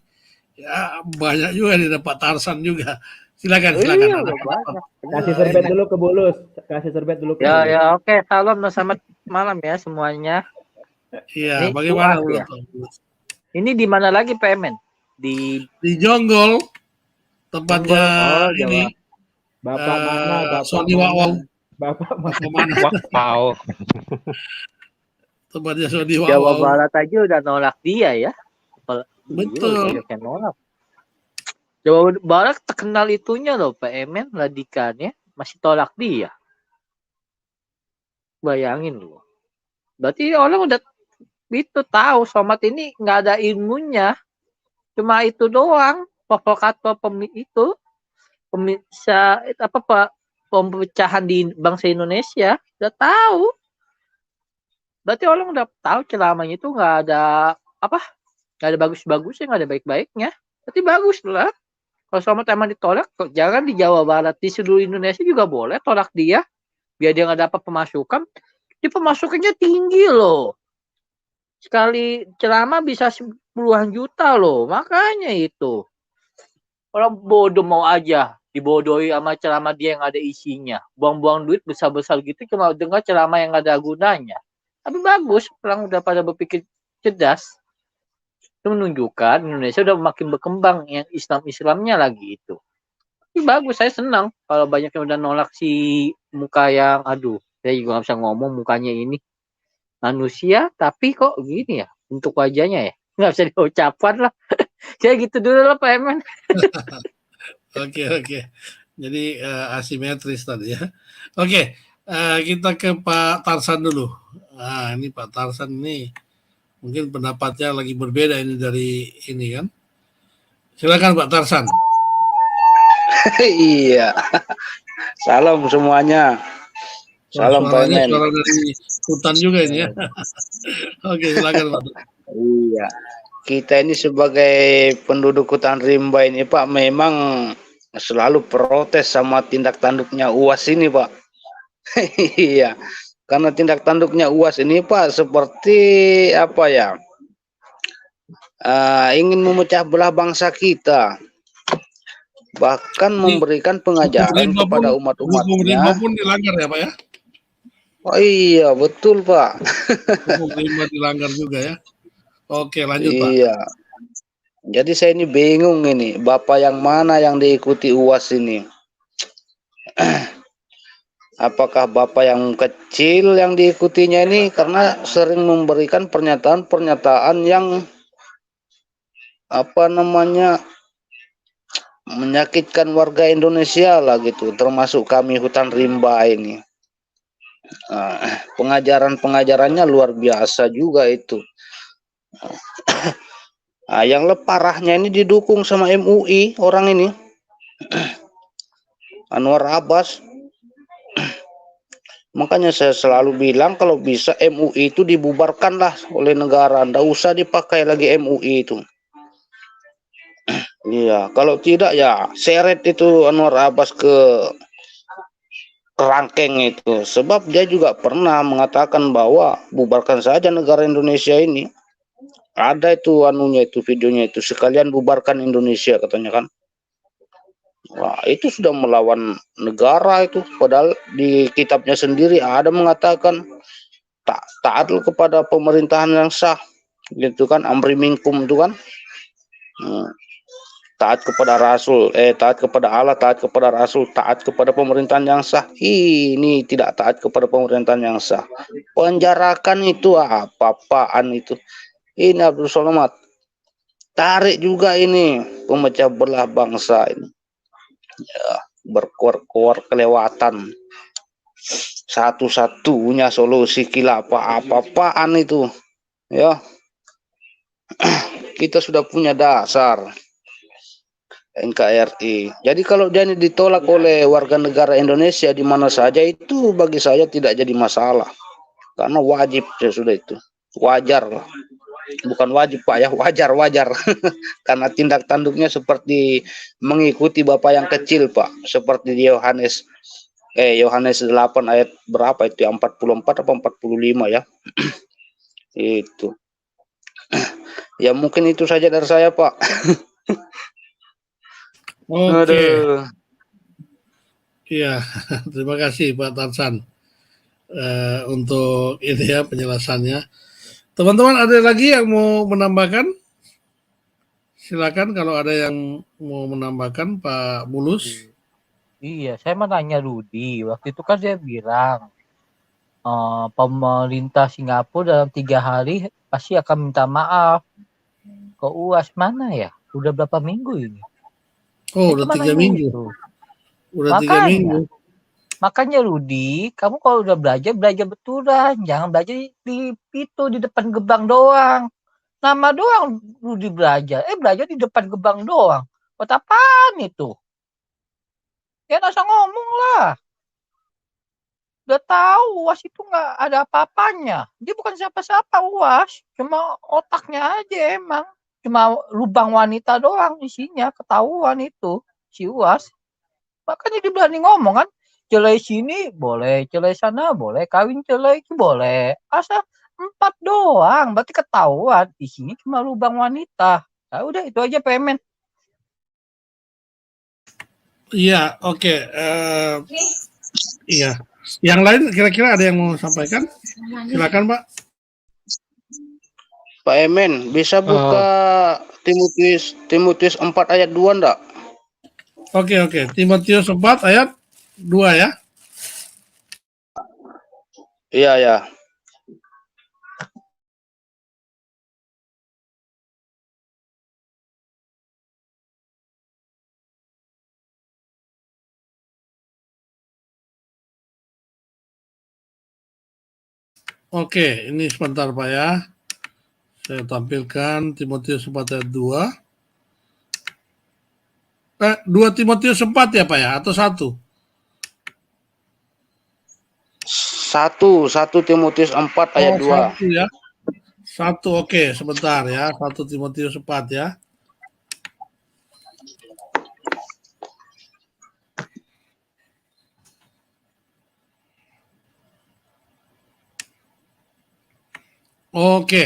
Ya, banyak juga nih, Pak Tarsan juga. Silakan, silakan. Iya, banyak. Kasih serbet dulu ke Bulus. Kasih serbet dulu ke Ya, Bulus. ya, oke. Salam dan selamat malam ya semuanya. Iya, Ini bagaimana puas, ya? Pak Bulus? Ini di mana lagi PMN? Di Jonggol, tempatnya Oh, ini. Bapak mana? Bapak Sony mana? Wawau. Bapak mana? Mana? Wow. Tempatnya Sony Jawa Wawau. Barat aja udah nolak dia ya. Betul. Iya, banyak yang nolak. Jawa Barat terkenal itunya loh, PMN Ladikannya masih tolak dia. Bayangin loh. Berarti orang udah itu tahu Somat ini nggak ada ilmunya. Cuma itu doang, provokator pemecahan di bangsa Indonesia udah tahu. Berarti orang udah tahu ceramahnya itu nggak ada nggak ada bagus-bagusnya, nggak ada baik-baiknya. Berarti bagus lah. Kalau Somat emang ditolak, jangan di Jawa Barat, di seluruh Indonesia juga boleh tolak dia, biar dia nggak dapat pemasukan. Dia pemasukannya tinggi loh. Sekali ceramah bisa puluhan juta loh, makanya itu. Orang bodoh mau aja dibodohi sama ceramah dia yang ada isinya. Buang-buang duit besar-besar gitu cuma dengar ceramah yang ada gunanya. Tapi bagus, orang udah pada berpikir cerdas. Itu menunjukkan Indonesia udah makin berkembang yang Islamnya lagi itu. Tapi bagus, saya senang kalau banyak yang udah nolak si muka yang saya juga nggak bisa ngomong mukanya ini. Manusia tapi kok gini ya untuk wajahnya ya, nggak bisa diucapkan lah. Saya gitu dulu lah Pak Emen. Oke. Jadi asimetris tadi ya. Oke, kita ke Pak Tarsan dulu. Nah, ini Pak Tarsan ini mungkin pendapatnya lagi berbeda ini dari ini kan. Silakan Pak Tarsan. Iya. Salam semuanya. Salam Pak Suaranya Emen. suara dari hutan juga ini ya. Oke, silakan Pak. Iya. Kita ini sebagai penduduk hutan rimba ini Pak memang selalu protes sama tindak tanduknya UAS ini Pak. Iya. Karena tindak tanduknya UAS ini Pak seperti ingin memecah belah bangsa kita. Bahkan memberikan pengajaran kepada umat-umatnya. Hukum pun dilanggar ya Pak ya? Oh iya, betul Pak. Hukum rimba dilanggar juga ya. Oke, lanjut Pak. Iya. Jadi saya ini bingung ini, Bapak yang mana yang diikuti UAS ini? Apakah Bapak yang kecil yang diikutinya ini karena sering memberikan pernyataan-pernyataan yang menyakitkan warga Indonesia lah gitu, termasuk kami hutan rimba ini. Pengajarannya luar biasa juga itu. Yang parahnya ini didukung sama MUI orang ini, Anwar Abbas. Makanya saya selalu bilang kalau bisa MUI itu dibubarkanlah oleh negara, ndak usah dipakai lagi MUI itu. Iya, kalau tidak ya seret itu Anwar Abbas ke kerangkeng itu, sebab dia juga pernah mengatakan bahwa bubarkan saja negara Indonesia ini. Ada itu videonya itu, sekalian bubarkan Indonesia katanya kan. Wah, itu sudah melawan negara itu, padahal di kitabnya sendiri ada mengatakan taat kepada pemerintahan yang sah gitu kan, amri minkum itu kan. taat kepada Rasul, taat kepada Allah, taat kepada Rasul, taat kepada pemerintahan yang sah. Ini tidak taat kepada pemerintahan yang sah. Penjarakan itu apa-apaan itu. Ini Abdul Somad. Tarik juga ini pemecah belah bangsa ini. Ya, berkuar-kuar kelewatan. Satu-satunya solusi khilafah apa-apaan itu. Ya. Kita sudah punya dasar NKRI. Jadi kalau dia ini ditolak oleh warga negara Indonesia di mana saja, itu bagi saya tidak jadi masalah. Karena wajib ya sudah itu. Wajar lah. Bukan wajib Pak ya, wajar. Karena tindak tanduknya seperti mengikuti Bapak yang kecil Pak. Seperti di Yohanes 8 ayat berapa itu ya? 44 atau 45 ya. Itu. Ya mungkin itu saja dari saya Pak. Oke. Aduh. Iya, terima kasih Pak Tarsan untuk ini ya penjelasannya. Teman-teman ada lagi yang mau menambahkan? Silakan kalau ada yang mau menambahkan Pak Mulus. Iya, saya mau nanya Rudi. Waktu itu kan dia bilang pemerintah Singapura dalam 3 hari pasti akan minta maaf ke UAS. Mana ya? Udah berapa minggu ini? Oh, Itu udah 3 minggu. itu. Udah 3 minggu. Makanya Rudi, kamu kalau udah belajar betulan, jangan belajar di itu di depan gerbang doang. Nama doang Rudi belajar, belajar di depan gerbang doang. Buat apaan itu? Ya nggak usah ngomong lah. Udah tahu UAS itu nggak ada apa-apanya. Dia bukan siapa-siapa UAS, cuma otaknya aja emang. Cuma lubang wanita doang isinya, ketahuan itu si UAS. Makanya dia berani ngomong kan, celai sini boleh, celai sana boleh, kawin celai itu boleh. Asal 4 doang, berarti ketahuan isinya cuma lubang wanita. Nah, udah itu aja pemen. Iya, oke. Iya. Yang lain kira-kira ada yang mau sampaikan? Silakan Pak. Pak Emen, bisa buka Timotius 4 ayat 2 enggak? Oke. Timotius 4 ayat 2 ya. Iya, ya. Oke, ini sebentar Pak ya. Saya tampilkan Timotius 4 ayat 2. 2 Timotius 4 ya Pak ya, atau 1? 1 Timotius 4 ayat 2. 1 ya. 1, oke, sebentar ya. 1 Timotius 4 ya. Oke.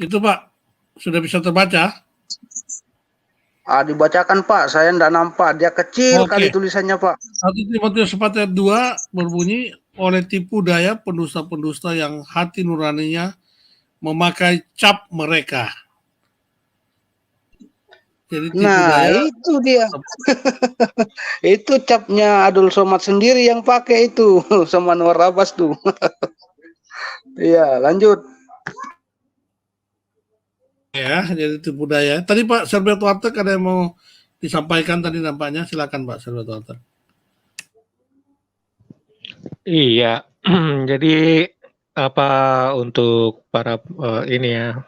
Itu Pak, sudah bisa terbaca? Dibacakan Pak, saya enggak nampak. Dia kecil kali tulisannya Pak. 1 Timotius 4 ayat 2 berbunyi, oleh tipu daya pendusta-pendusta yang hati nuraninya memakai cap mereka. Jadi tipu daya. Itu dia. Itu capnya Abdul Somad sendiri yang pakai itu sama Nur Abbas tuh. Iya, lanjut. Ya, jadi tipu daya. Tadi Pak Serbet Warteg ada yang mau disampaikan tadi nampaknya. Silakan Pak Serbet Warteg. Iya, jadi apa untuk para ini ya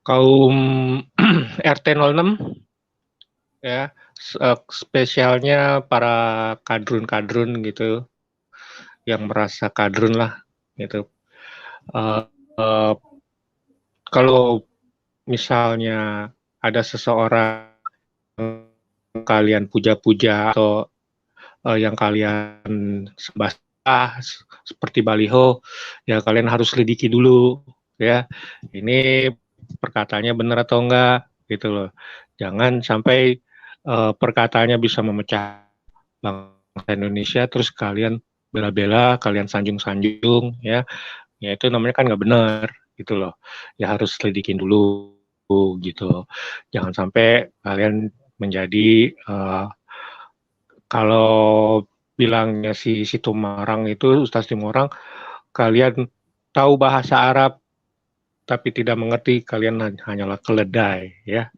kaum RT 06 ya, spesialnya para kadrun-kadrun gitu yang merasa kadrun lah gitu. Kalau misalnya ada seseorang kalian puja-puja atau yang kalian sembah seperti baliho, ya kalian harus selidiki dulu ya, ini perkataannya benar atau enggak gitu loh. Jangan sampai perkataannya bisa memecah bangsa Indonesia terus kalian bela-bela, kalian sanjung-sanjung ya itu namanya kan nggak benar gitu loh. Ya harus selidikin dulu gitu. Jangan sampai kalian menjadi kalau bilangnya si Tumarang itu, Ustaz Timarang, kalian tahu bahasa Arab tapi tidak mengerti, kalian hanyalah keledai, ya.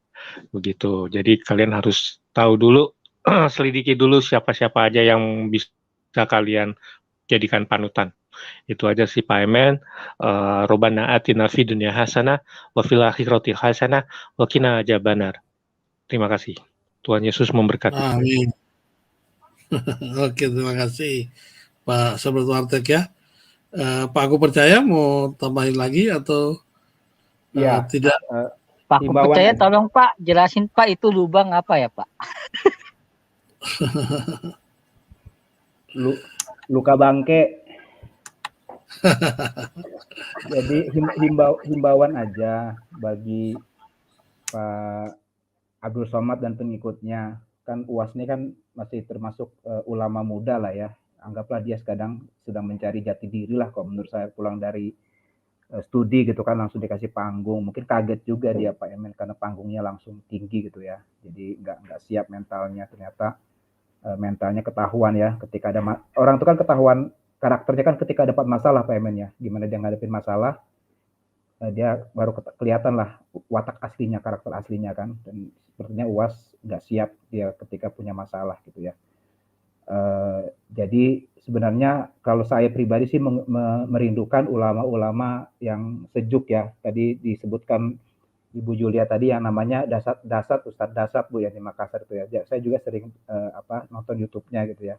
Begitu. Jadi kalian harus tahu dulu, selidiki dulu siapa-siapa aja yang bisa kalian jadikan panutan. Itu aja sih Pak Emen. Robbana atina fid dunya hasanah wa fil akhirati hasanah wa qina adzabannar. Terima kasih. Tuhan Yesus memberkati. Amin. Oke, terima kasih Pak Sobat Warteg ya. Pak Aku Percaya mau tambahin lagi atau Iya. tidak? Pak Aku Himbauan Percaya aja. tolong Pak jelasin Pak itu lubang apa ya Pak? Luka bangke. Jadi himbauan aja bagi Pak Abdul Somad dan pengikutnya. Kan UAS ini kan masih termasuk ulama muda lah ya. Anggaplah dia sedang mencari jati diri lah kalau menurut saya, pulang dari studi gitu kan langsung dikasih panggung. Mungkin kaget juga dia Pak Emen karena panggungnya langsung tinggi gitu ya. Jadi nggak siap mentalnya, ternyata mentalnya ketahuan ya ketika ada orang itu kan ketahuan karakternya kan ketika dapat masalah Pak Emen ya. Gimana dia ngadepin masalah, dia baru kelihatan lah watak aslinya, karakter aslinya kan. Dan sepertinya UAS nggak siap dia ketika punya masalah gitu ya. Jadi sebenarnya kalau saya pribadi sih merindukan ulama-ulama yang sejuk ya. Tadi disebutkan Ibu Julia tadi yang namanya Ustadz Dasat Bu ya di Makassar itu ya. Saya juga sering nonton YouTube-nya gitu ya.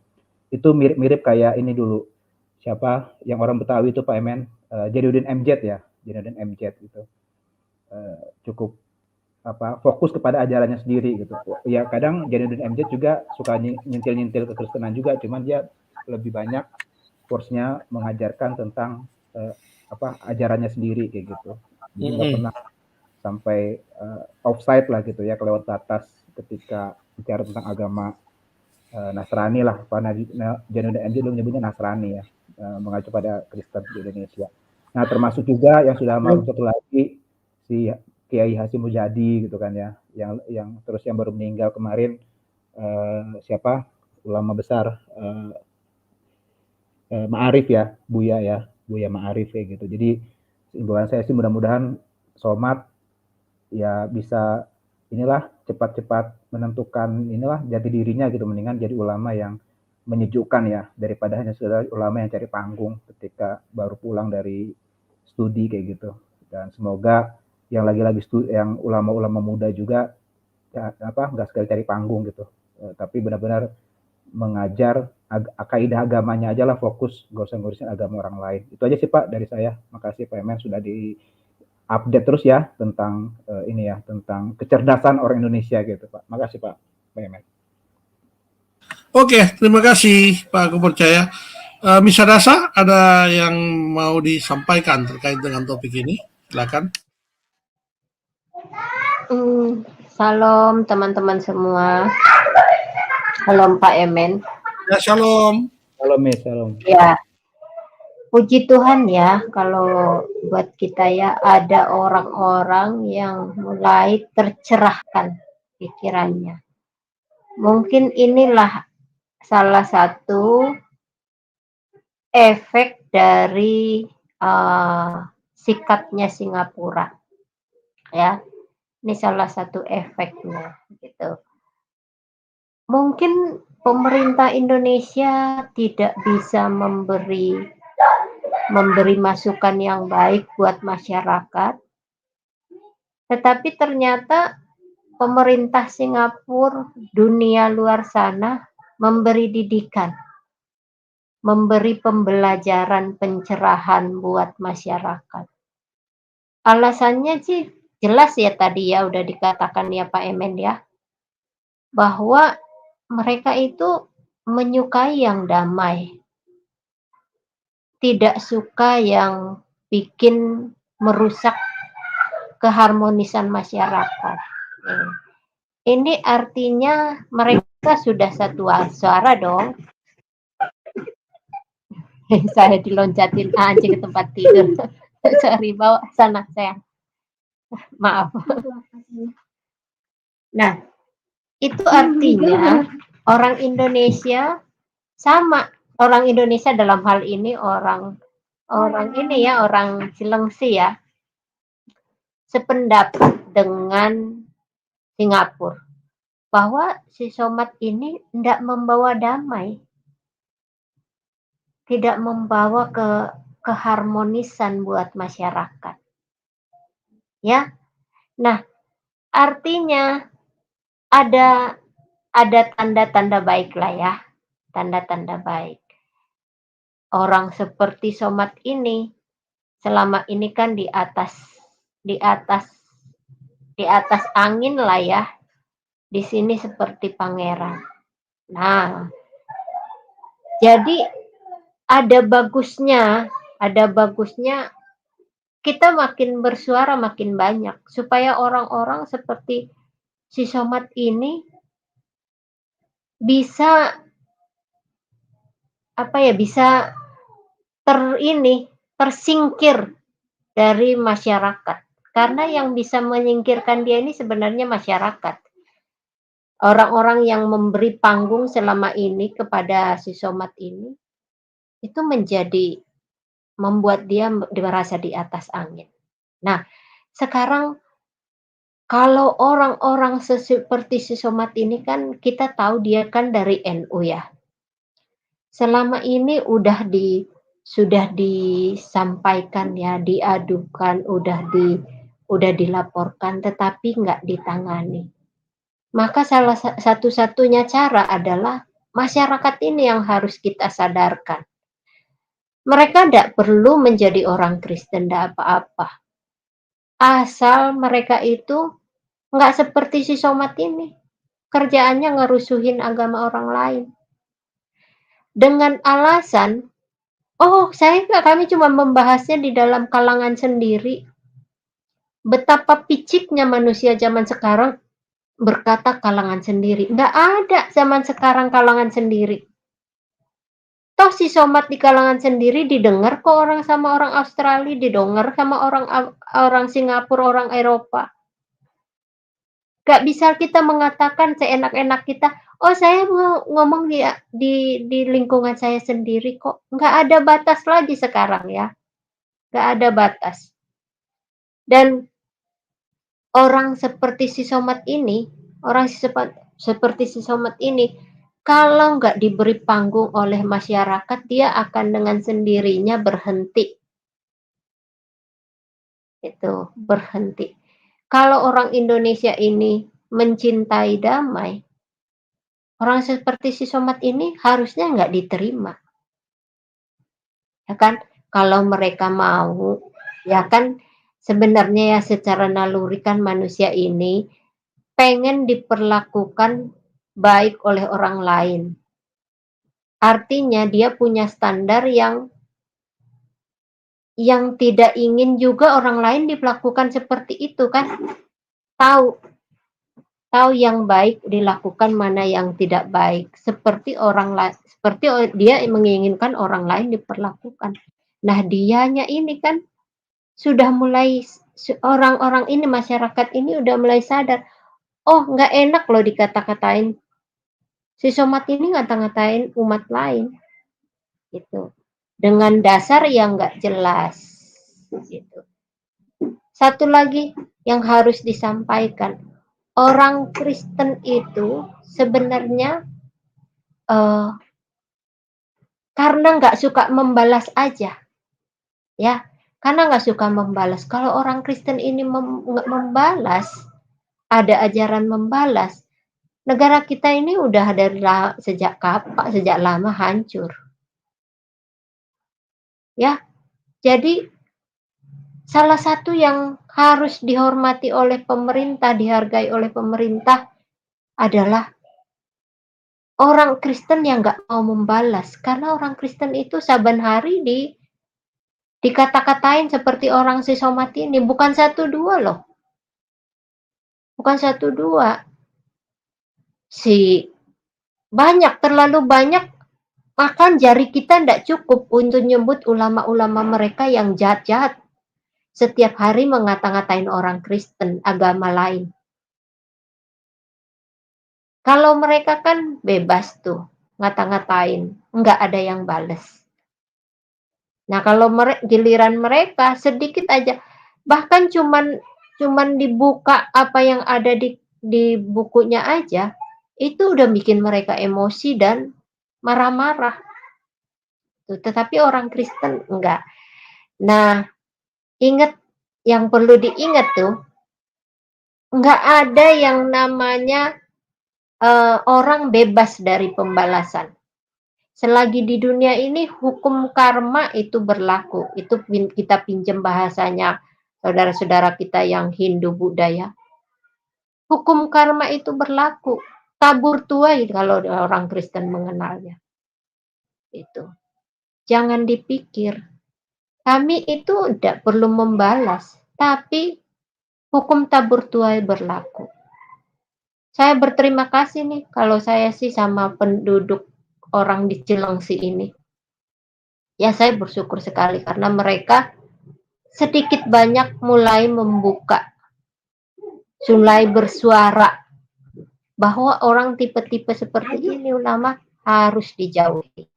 Itu mirip-mirip kayak ini dulu. Siapa yang orang Betawi itu Pak Emen, Jadiuddin MZ ya. Jadiuddin MZ itu cukup fokus kepada ajarannya sendiri gitu. Ya kadang Jadiuddin MZ juga suka nyentil-nyentil kekristenan juga, cuman dia lebih banyak force-nya mengajarkan tentang ajarannya sendiri kayak gitu. Jadi nggak pernah sampai offside lah gitu ya, kelewat batas ketika bicara tentang agama Nasrani lah. Jadiuddin MZ dulu menyebutnya Nasrani ya, mengacu pada Kristen di Indonesia. Nah termasuk juga yang sudah masuk satu lagi si Kiai Hasyim Mujadi gitu kan ya, yang terus yang baru meninggal kemarin siapa ulama besar Ma'arif ya, Buya Ma'arif kayak gitu. Jadi himbauan saya sih mudah-mudahan Somad ya bisa inilah cepat-cepat menentukan inilah jati dirinya gitu, mendingan jadi ulama yang menyejukkan ya daripada hanya sekedar ulama yang cari panggung ketika baru pulang dari studi kayak gitu. Dan semoga yang lagi-lagi yang ulama-ulama muda juga nggak sekali cari panggung gitu, tapi benar-benar mengajar kaidah agamanya aja lah, fokus, gak usah ngurusin agama orang lain. Itu aja sih Pak dari saya. Makasih Pak Emen sudah di update terus ya tentang ini ya, tentang kecerdasan orang Indonesia gitu Pak. Makasih Pak Emen. Oke, terima kasih Pak Aku Percaya. Misa Dasa, ada yang mau disampaikan terkait dengan topik ini? Silakan. Salam teman-teman semua. Salam Pak Emen. Ya, shalom. Salam. Ya, puji Tuhan ya kalau buat kita ya ada orang-orang yang mulai tercerahkan pikirannya. Mungkin inilah salah satu efek dari sikapnya Singapura. Ya, ini salah satu efeknya gitu. Mungkin pemerintah Indonesia tidak bisa memberi masukan yang baik buat masyarakat, tetapi ternyata pemerintah Singapura, dunia luar sana memberi didikan, memberi pembelajaran, pencerahan buat masyarakat. Alasannya sih jelas ya tadi ya udah dikatakan ya Pak Emen ya, bahwa mereka itu menyukai yang damai, tidak suka yang bikin merusak keharmonisan masyarakat. Ini artinya mereka sudah satu suara dong. Saya diloncatin anjing ke tempat tidur. Sorry, bawa sana sayang. Maaf. Nah, itu artinya orang Indonesia sama. Orang Indonesia dalam hal ini orang ini ya, orang Cilengsi ya, sependapat dengan Singapura bahwa si Somad ini tidak membawa damai, tidak membawa keharmonisan buat masyarakat. Ya. Nah, artinya ada tanda-tanda baik lah ya, tanda-tanda baik. Orang seperti Somad ini selama ini kan di atas angin lah ya. Di sini seperti pangeran. Nah, jadi ada bagusnya kita makin bersuara makin banyak supaya orang-orang seperti si Somad ini bisa bisa tersingkir dari masyarakat. Karena yang bisa menyingkirkan dia ini sebenarnya masyarakat. Orang-orang yang memberi panggung selama ini kepada si Somad ini, itu membuat dia merasa di atas angin. Nah, sekarang kalau orang-orang seperti si Somad ini kan kita tahu dia kan dari NU ya. Selama ini sudah disampaikan ya, diadukan, udah dilaporkan, tetapi nggak ditangani. Maka salah satu-satunya cara adalah masyarakat ini yang harus kita sadarkan. Mereka tidak perlu menjadi orang Kristen, tidak apa-apa. Asal mereka itu nggak seperti si Somad ini. Kerjaannya ngerusuhin agama orang lain. Dengan alasan, kami cuma membahasnya di dalam kalangan sendiri. Betapa piciknya manusia zaman sekarang berkata kalangan sendiri. Nggak ada zaman sekarang kalangan sendiri. Toh si Somad di kalangan sendiri didengar kok orang sama orang Australia, didengar sama orang Singapura, orang Eropa. Nggak bisa kita mengatakan seenak-enak kita, saya mau ngomong di lingkungan saya sendiri kok. Nggak ada batas lagi sekarang ya. Nggak ada batas. Dan orang seperti si Somad ini, kalau nggak diberi panggung oleh masyarakat, dia akan dengan sendirinya berhenti. Itu, berhenti. Kalau orang Indonesia ini mencintai damai, orang seperti si Somad ini harusnya nggak diterima. Ya kan? Kalau mereka mau, ya kan sebenarnya ya secara naluri kan manusia ini pengen diperlakukan baik oleh orang lain. Artinya dia punya standar yang tidak ingin juga orang lain diperlakukan seperti itu kan. Tahu yang baik dilakukan, mana yang tidak baik. Seperti dia menginginkan orang lain diperlakukan. Nah, dianya ini kan sudah mulai, orang-orang ini, masyarakat ini udah mulai sadar, nggak enak loh dikata-katain. Si Somad ini ngata-ngatain umat lain. Gitu. Dengan dasar yang nggak jelas. Gitu. Satu lagi yang harus disampaikan, orang Kristen itu sebenarnya karena nggak suka membalas aja, ya, karena nggak suka membalas. Kalau orang Kristen ini membalas, ada ajaran membalas, negara kita ini udah sejak lama hancur, ya. Jadi salah satu yang harus dihormati oleh pemerintah, dihargai oleh pemerintah adalah orang Kristen yang nggak mau membalas. Karena orang Kristen itu saban hari dikata-katain seperti orang si Somad ini. Bukan 1-2 loh. Bukan 1-2. Terlalu banyak, makan jari kita nggak cukup untuk nyebut ulama-ulama mereka yang jahat-jahat. setiap hari ngata-ngatain orang Kristen, agama lain. Kalau mereka kan bebas tuh, ngata-ngatain, nggak ada yang bales. Nah, kalau giliran mereka sedikit aja, bahkan cuman dibuka apa yang ada di bukunya aja, itu udah bikin mereka emosi dan marah-marah. Tetapi orang Kristen enggak. Nah, ingat, yang perlu diingat tuh, enggak ada yang namanya orang bebas dari pembalasan. Selagi di dunia ini hukum karma itu berlaku. Itu kita pinjam bahasanya saudara-saudara kita yang Hindu Budaya. Hukum karma itu berlaku. Tabur tuai kalau orang Kristen mengenalnya. Itu. Jangan dipikir. Kami itu tidak perlu membalas, tapi hukum tabur tuai berlaku. Saya berterima kasih nih kalau saya sih sama penduduk orang di Cilengsi ini. Ya, saya bersyukur sekali karena mereka sedikit banyak mulai membuka, mulai bersuara bahwa orang tipe-tipe seperti ini ulama harus dijauhi.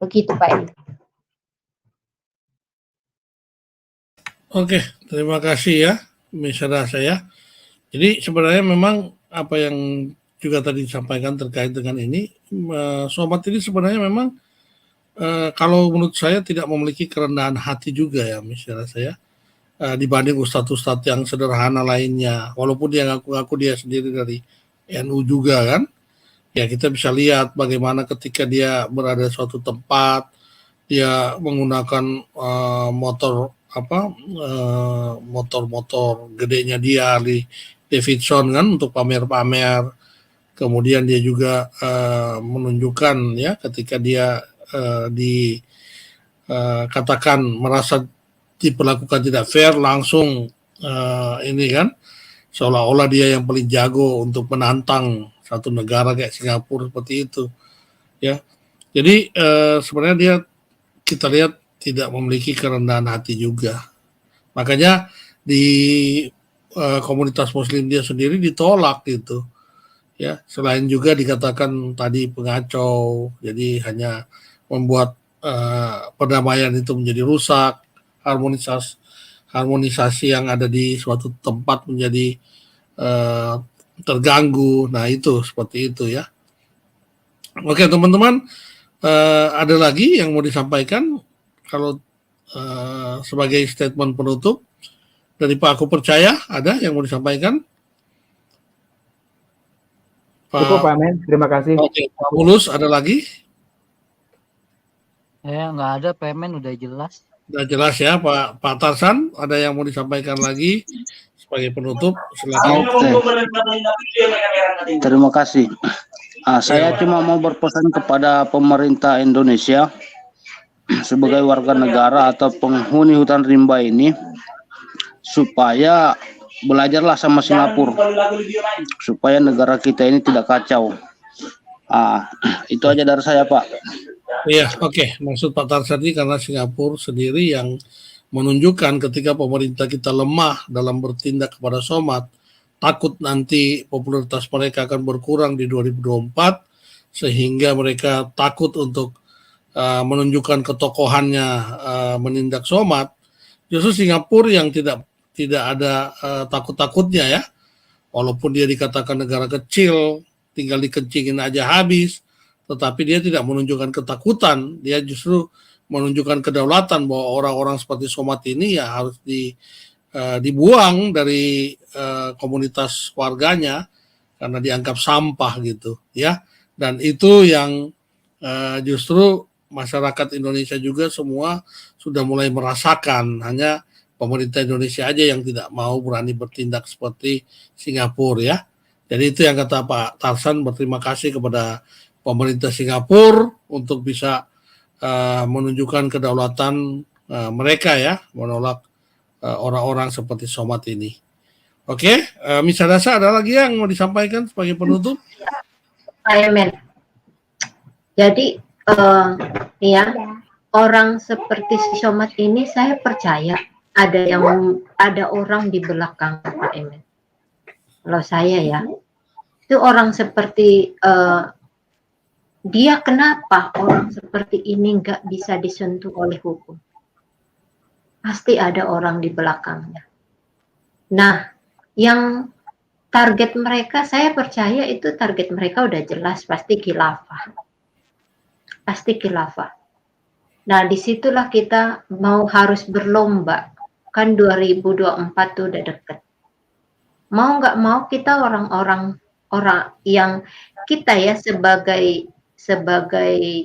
Begitu Pak Edi. Oke, terima kasih ya, Misalnya saya. Jadi sebenarnya memang apa yang juga tadi disampaikan terkait dengan ini, sobat ini sebenarnya memang kalau menurut saya tidak memiliki kerendahan hati juga ya, misalnya saya, dibanding ustadz-ustadz yang sederhana lainnya, walaupun dia ngaku-ngaku dia sendiri dari NU juga kan, ya kita bisa lihat bagaimana ketika dia berada di suatu tempat, dia menggunakan motor gedenya dia, Harley Davidson kan, untuk pamer-pamer. Kemudian dia juga menunjukkan ya ketika dia katakan merasa diperlakukan tidak fair, langsung ini kan seolah-olah dia yang paling jago untuk menantang satu negara kayak Singapura seperti itu ya. Jadi sebenarnya kita lihat tidak memiliki kerendahan hati juga. Makanya di komunitas muslim dia sendiri ditolak gitu. Ya, selain juga dikatakan tadi pengacau, jadi hanya membuat perdamaian itu menjadi rusak, harmonisasi yang ada di suatu tempat menjadi terganggu. Nah, itu seperti itu ya. Oke, teman-teman, ada lagi yang mau disampaikan kalau sebagai statement penutup dari Pak Aku Percaya, ada yang mau disampaikan? Cukup Pak Men, terima kasih. Oke, Pak Mulus ada lagi? Nggak ada, Pak Men udah jelas. Udah jelas ya, Pak Tarsan, ada yang mau disampaikan lagi sebagai penutup? Silakan. Terima kasih. Saya cuma mau berpesan kepada pemerintah Indonesia sebagai warga negara atau penghuni hutan rimba ini supaya belajarlah sama Singapura supaya negara kita ini tidak kacau. Itu aja dari saya, Pak. Iya, oke. Maksud Pak Tarsan ini karena Singapura sendiri yang menunjukkan ketika pemerintah kita lemah dalam bertindak kepada Somad, takut nanti popularitas mereka akan berkurang di 2024 sehingga mereka takut untuk menunjukkan ketokohannya menindak Somad. Justru Singapura yang tidak ada takut-takutnya ya, walaupun dia dikatakan negara kecil, tinggal dikencingin aja habis, tetapi dia tidak menunjukkan ketakutan, dia justru menunjukkan kedaulatan bahwa orang-orang seperti Somad ini ya harus dibuang dari komunitas warganya karena dianggap sampah gitu ya. Dan itu yang justru masyarakat Indonesia juga semua sudah mulai merasakan, hanya pemerintah Indonesia aja yang tidak mau berani bertindak seperti Singapura ya. Jadi itu yang kata Pak Tarsan, berterima kasih kepada pemerintah Singapura untuk bisa menunjukkan kedaulatan mereka ya, menolak orang-orang seperti Somad ini. Oke, Misa Dasa ada lagi yang mau disampaikan sebagai penutup? Amen. Jadi ya, orang seperti si Somad ini saya percaya ada orang di belakang Pak Emen. Kalau saya ya, itu orang seperti dia kenapa orang seperti ini nggak bisa disentuh oleh hukum? Pasti ada orang di belakangnya. Nah, yang target mereka, saya percaya itu target mereka udah jelas, pasti khilafah. Pasti khilafah. Nah, disitulah kita harus berlomba. Kan 2024 tuh udah deket. Mau nggak mau kita orang yang kita ya sebagai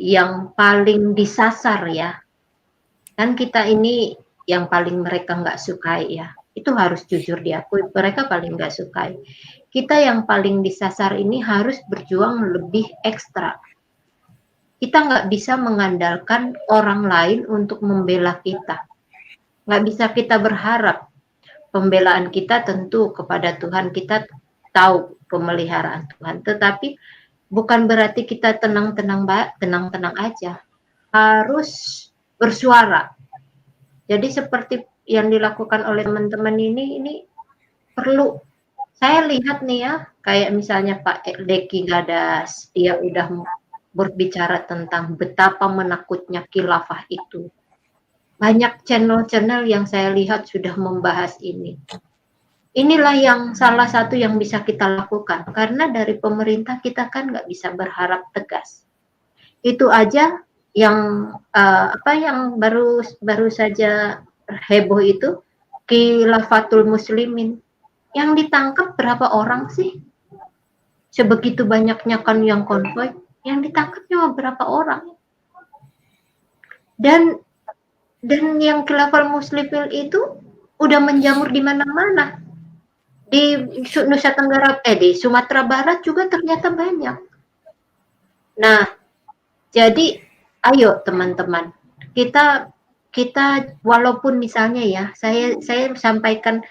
yang paling disasar ya. Kan kita ini yang paling mereka nggak sukai ya. Itu harus jujur diakui, mereka paling nggak sukai. Kita yang paling disasar ini harus berjuang lebih ekstra. Kita nggak bisa mengandalkan orang lain untuk membela kita. Nggak bisa kita berharap. Pembelaan kita tentu kepada Tuhan, kita tahu pemeliharaan Tuhan. Tetapi bukan berarti kita tenang-tenang aja. Harus bersuara. Jadi seperti yang dilakukan oleh teman-teman ini perlu. Saya lihat nih ya, kayak misalnya Pak Deki Gadas, dia udah berbicara tentang betapa menakutnya khilafah itu. Banyak channel-channel yang saya lihat sudah membahas ini. Inilah yang salah satu yang bisa kita lakukan, karena dari pemerintah kita kan nggak bisa berharap tegas. Itu aja yang yang baru saja heboh itu, Khilafatul Muslimin. Yang ditangkap berapa orang sih? Sebegitu banyaknya kan yang konvoy, yang ditangkap cuma berapa orang. Dan yang Khilafatul Muslimin itu udah menjamur di mana-mana. Di Nusa Tenggara, di Sumatera Barat juga ternyata banyak. Nah, jadi ayo teman-teman, kita walaupun misalnya ya, saya sampaikan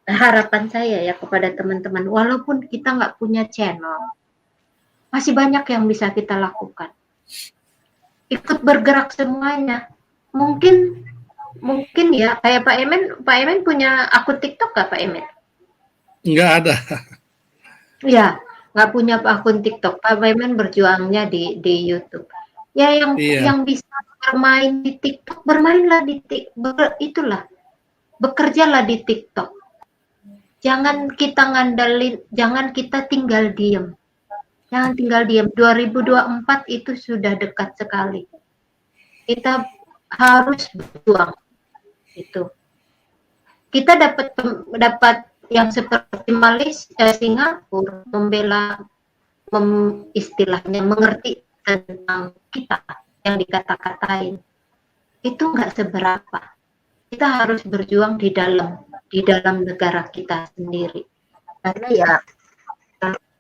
harapan saya ya kepada teman-teman, walaupun kita nggak punya channel, masih banyak yang bisa kita lakukan. Ikut bergerak semuanya. Mungkin ya kayak Pak Emen punya akun TikTok nggak Pak Emen? Nggak ada. Ya, nggak punya akun TikTok. Pak Emen berjuangnya di YouTube. Ya yang bisa bermain di TikTok, bermainlah di TikTok, bekerjalah di TikTok. Jangan kita tinggal diem. Jangan tinggal diem. 2024 itu sudah dekat sekali. Kita harus berjuang. Itu. Kita dapat yang seperti Malaysia, Singapura membela istilahnya mengerti tentang kita yang dikata-katain. Itu nggak seberapa. Kita harus berjuang di dalam negara kita sendiri. Karena ya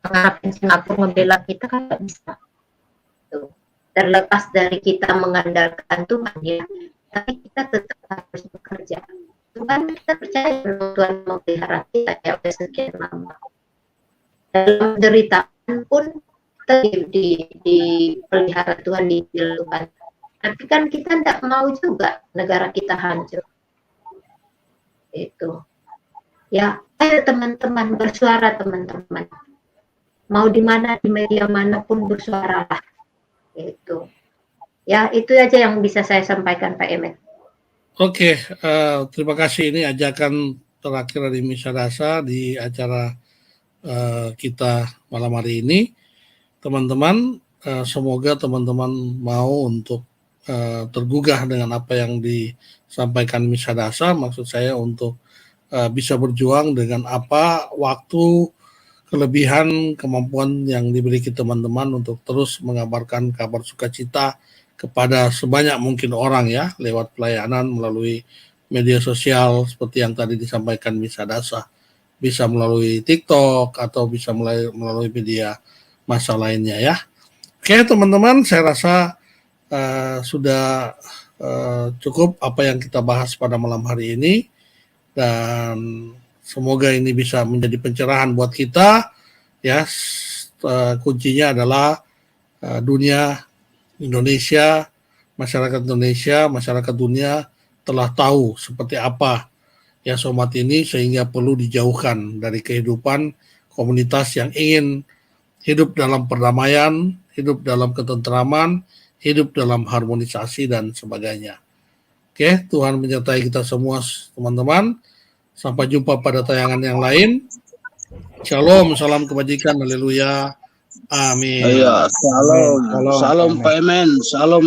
mengharapkan Singapura membela kita kan nggak bisa. Tuh. Terlepas dari kita mengandalkan Tuhan ya, tapi kita tetap harus bekerja. Tuhan, kita percaya bahwa Tuhan memelihara kita ya udah sekian lama. Dalam penderitaan pun kita dipelihara Tuhan, dipilih Tuhan. Tapi kan kita tidak mau juga negara kita hancur. Itu. Ya, ayo teman-teman bersuara teman-teman. Mau di mana, di media manapun bersuaralah. Itu. Ya, itu aja yang bisa saya sampaikan Pak Emen. Oke, terima kasih. Ini ajakan terakhir dari Misa Dasa di acara kita malam hari ini. Teman-teman, semoga teman-teman mau untuk tergugah dengan apa yang disampaikan Misa Dasa. Maksud saya untuk bisa berjuang dengan apa waktu, kelebihan, kemampuan yang dimiliki teman-teman untuk terus mengabarkan kabar sukacita kepada sebanyak mungkin orang ya, lewat pelayanan melalui media sosial seperti yang tadi disampaikan Misa Dasa. Bisa melalui TikTok atau bisa melalui media massa lainnya ya. Oke teman-teman, saya rasa sudah cukup apa yang kita bahas pada malam hari ini. Dan semoga ini bisa menjadi pencerahan buat kita ya. Kuncinya adalah dunia Indonesia, masyarakat dunia telah tahu seperti apa ya somat ini, sehingga perlu dijauhkan dari kehidupan komunitas yang ingin hidup dalam perdamaian, hidup dalam ketentraman, hidup dalam harmonisasi dan sebagainya. Oke, Tuhan menyertai kita semua teman-teman. Sampai jumpa pada tayangan yang lain. Shalom, salam kebajikan, haleluya. Amin. Iya, salam, Shalom. salam Pak Emen, salam